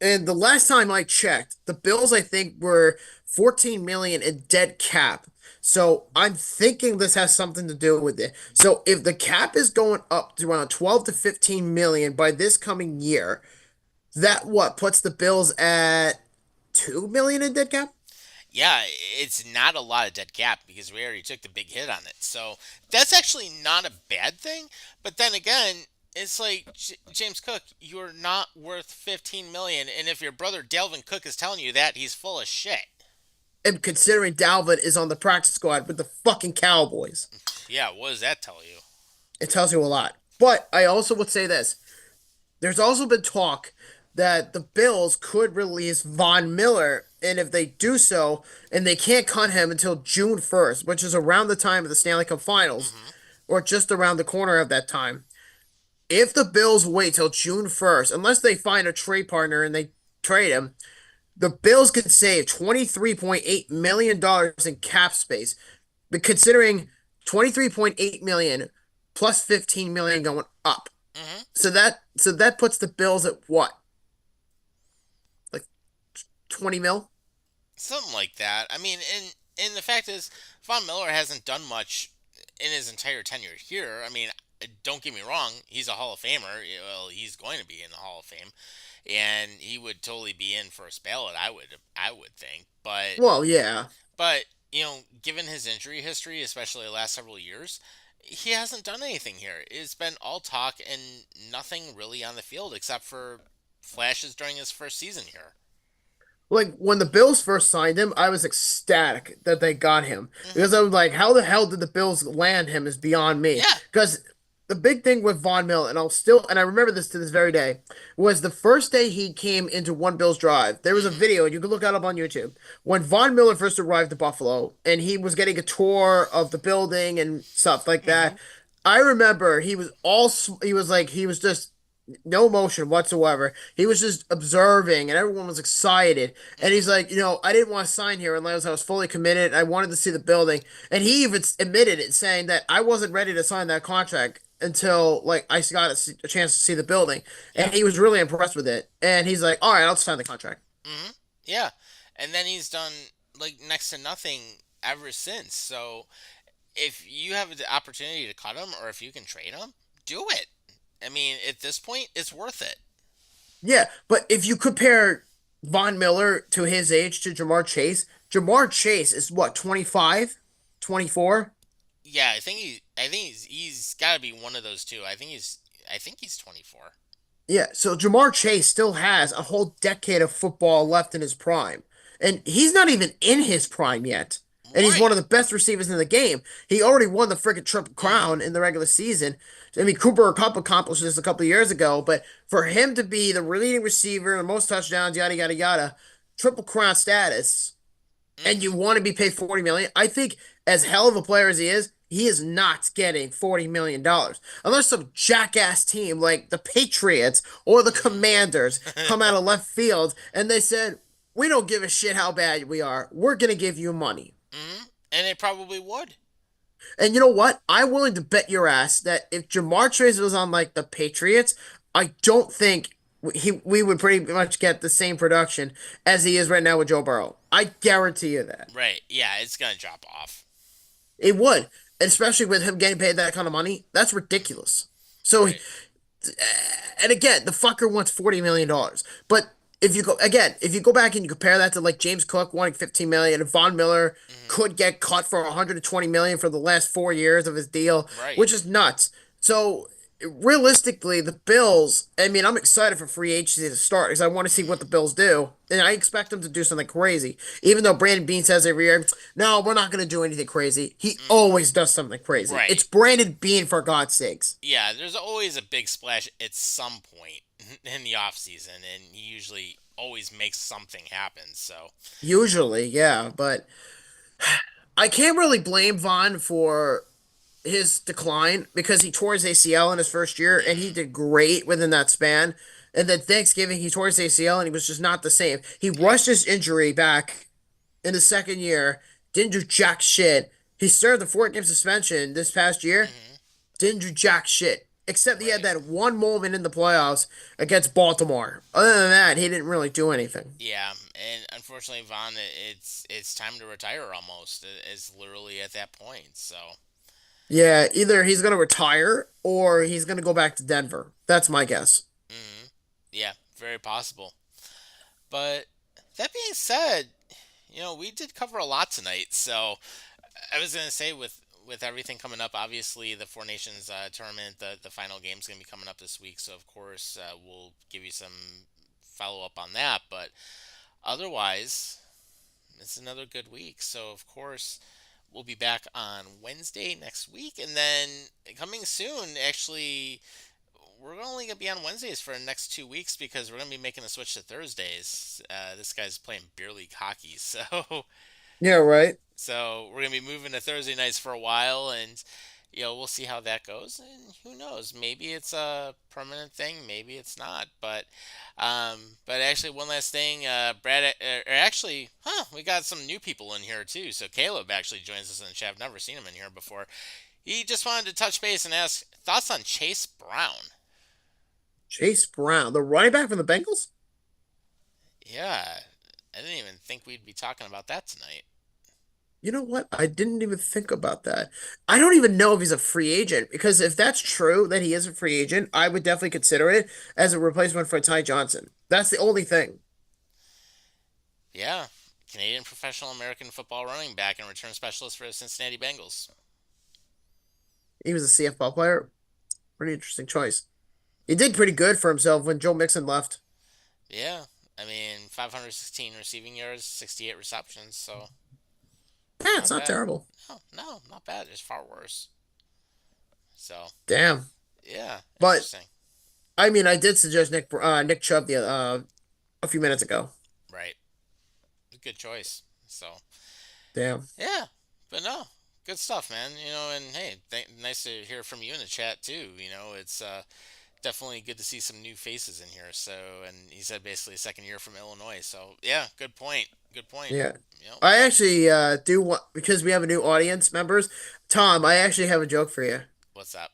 And the last time I checked, the Bills I think were 14 million in dead cap. So I'm thinking this has something to do with it. So if the cap is going up to around 12 to 15 million by this coming year, that what puts the Bills at 2 million in dead cap? Yeah, it's not a lot of dead cap because we already took the big hit on it. So that's actually not a bad thing. But then again, it's like James Cook, you're not worth 15 million, and if your brother Dalvin Cook is telling you that, he's full of shit. And considering Dalvin is on the practice squad with the fucking Cowboys, Yeah, what does that tell you? it tells you a lot. But I also would say this. There's also been talk that the Bills could release Von Miller, and if they do so, and they can't cut him until June 1st, which is around the time of the Stanley Cup Finals, Hmm. or just around the corner of that time. If the Bills wait till June 1st, unless they find a trade partner and they trade him, the Bills could save $23.8 million dollars in cap space, but considering 23.8 million plus 15 million going up. Hmm. So that puts the Bills at what? Like 20 mil? Something like that. I mean, and the fact is, Von Miller hasn't done much in his entire tenure here. I mean, don't get me wrong, he's a Hall of Famer. Well, he's going to be in the Hall of Fame, and he would totally be in first ballot. I would think, Well, yeah. but given his injury history, especially the last several years, he hasn't done anything here. It's been all talk and nothing really on the field except for flashes during his first season here. Like when the Bills first signed him, I was ecstatic that they got him Hmm. because I was like, how the hell did the Bills land him is beyond me. Yeah. Because the big thing with Von Miller, and I remember this to this very day, was the first day he came into One Bills Drive. There was a Hmm. video, and you can look it up on YouTube, when Von Miller first arrived to Buffalo, and he was getting a tour of the building and stuff like Hmm. that. I remember he was just no emotion whatsoever. He was just observing, and everyone was excited. And Hmm. he's like, I didn't want to sign here unless I was fully committed. I wanted to see the building. And he even admitted it, saying that I wasn't ready to sign that contract until like I got a chance to see the building. Yeah. And he was really impressed with it. And he's like, all right, I'll sign the contract. Hmm. Yeah. And then he's done like next to nothing ever since. So if you have the opportunity to cut him or if you can trade him, do it. I mean, at this point, it's worth it. Yeah, but if you compare Von Miller to his age to Jamar Chase is what, 25, 24. Yeah, I think he's got to be one of those two. I think he's 24. Yeah, so Jamar Chase still has a whole decade of football left in his prime. And he's not even in his prime yet. And he's one Right. of the best receivers in the game. He already won the freaking Triple Hmm. Crown in the regular season. I mean, Cooper Kupp accomplished this a couple of years ago, but for him to be the leading receiver, the most touchdowns, yada yada yada, Triple Crown status, and you Hmm. want to be paid 40 million, I think as hell of a player as he is, he is not getting $40 million unless some jackass team like the Patriots or the Commanders come out of left field and they said, "We don't give a shit how bad we are. We're gonna give you money." And they probably would. And you know what? I'm willing to bet your ass that if Jamar Chase was on like the Patriots, I don't think we would pretty much get the same production as he is right now with Joe Burrow. I guarantee you that. Right. Yeah, it's gonna drop off. It would, especially with him getting paid that kind of money. That's ridiculous. So, Right. and again, the fucker wants $40 million. But if you go back and you compare that to like James Cook wanting 15 million, and Von Miller Hmm. could get cut for 120 million for the last 4 years of his deal, Right. which is nuts. So realistically, the Bills. I mean, I'm excited for free agency to start because I want to see what the Hmm. Bills do, and I expect them to do something crazy. Even though Brandon Bean says every year, "No, we're not going to do anything crazy." He Hmm. always does something crazy. Right. It's Brandon Bean, for God's sakes. Yeah, there's always a big splash at some point in the off season, and he usually always makes something happen. So. Usually, yeah, but I can't really blame Vaughn for his decline because he tore his ACL in his first year and he Hmm. did great within that span. And then Thanksgiving, he tore his ACL and he was just not the same. He Yep. rushed his injury back in the second year, didn't do jack shit. He served the 4 game suspension this past year, Hmm. didn't do jack shit. Except he had Right. that one moment in the playoffs against Baltimore. Other than that, he didn't really do anything. Yeah, and unfortunately, Vaughn, it's time to retire almost. It's literally at that point. So. Yeah, either he's going to retire or he's going to go back to Denver. That's my guess. Hmm. Yeah, very possible. But that being said, we did cover a lot tonight. So I was gonna say with everything coming up, obviously the Four Nations tournament, the final game's gonna be coming up this week. So of course we'll give you some follow up on that. But otherwise, it's another good week. So of course we'll be back on Wednesday next week, and then coming soon, actually. We're only gonna be on Wednesdays for the next 2 weeks because we're gonna be making a switch to Thursdays. This guy's playing beer league hockey, so Yeah, right. we're gonna be moving to Thursday nights for a while, and we'll see how that goes. And who knows? Maybe it's a permanent thing. Maybe it's not. But actually, one last thing, Brad. Or actually, we got some new people in here too. So Caleb actually joins us in the chat. I've never seen him in here before. He just wanted to touch base and ask thoughts on Chase Brown. Chase Brown, the running back from the Bengals? Yeah, I didn't even think we'd be talking about that tonight. You know what? I didn't even think about that. I don't even know if he's a free agent because if that's true that he is a free agent, I would definitely consider it as a replacement for Ty Johnson. That's the only thing. Yeah, Canadian professional American football running back and return specialist for the Cincinnati Bengals. He was a CFL player. Pretty interesting choice. He did pretty good for himself when Joe Mixon left. Yeah, I mean 516 receiving yards, 68 receptions, so Yeah, it's not not bad. terrible. No, no, not bad. There's far worse. So Damn. yeah, But interesting. I mean, I did suggest Nick Chubb a few minutes ago. Right, good choice. So Damn. yeah, but no, good stuff, man. And hey, nice to hear from you in the chat too. It's definitely good to see some new faces in here. So, and he said basically a second year from Illinois. So, yeah, good point. Good point. Yeah. Yep. I actually do want because we have a new audience members. Tom, I actually have a joke for you. What's up?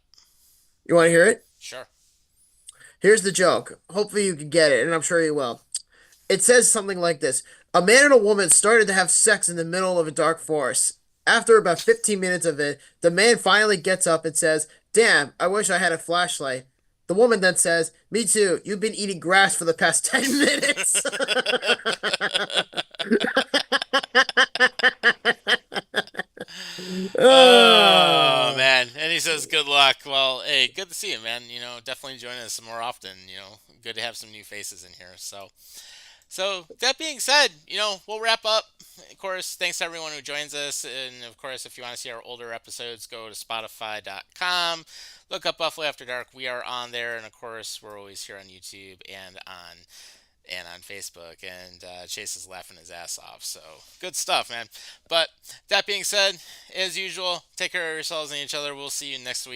You want to hear it? Sure. Here's the joke. Hopefully you can get it, and I'm sure you will. It says something like this. A man and a woman started to have sex in the middle of a dark forest. After about 15 minutes of it, the man finally gets up and says, "Damn, I wish I had a flashlight." The woman then says, "Me too. You've been eating grass for the past 10 minutes." Oh Ah. man, and he says good luck. Well, hey, good to see you, man. Definitely join us more often. Good to have some new faces in here. So that being said, we'll wrap up. Of course, thanks to everyone who joins us, and of course, if you want to see our older episodes, go to Spotify.com. Look up Buffalo After Dark. We are on there, and of course, we're always here on YouTube and on and on Facebook, and Chase is laughing his ass off. So good stuff, man. But that being said, as usual, take care of yourselves and each other. We'll see you next week.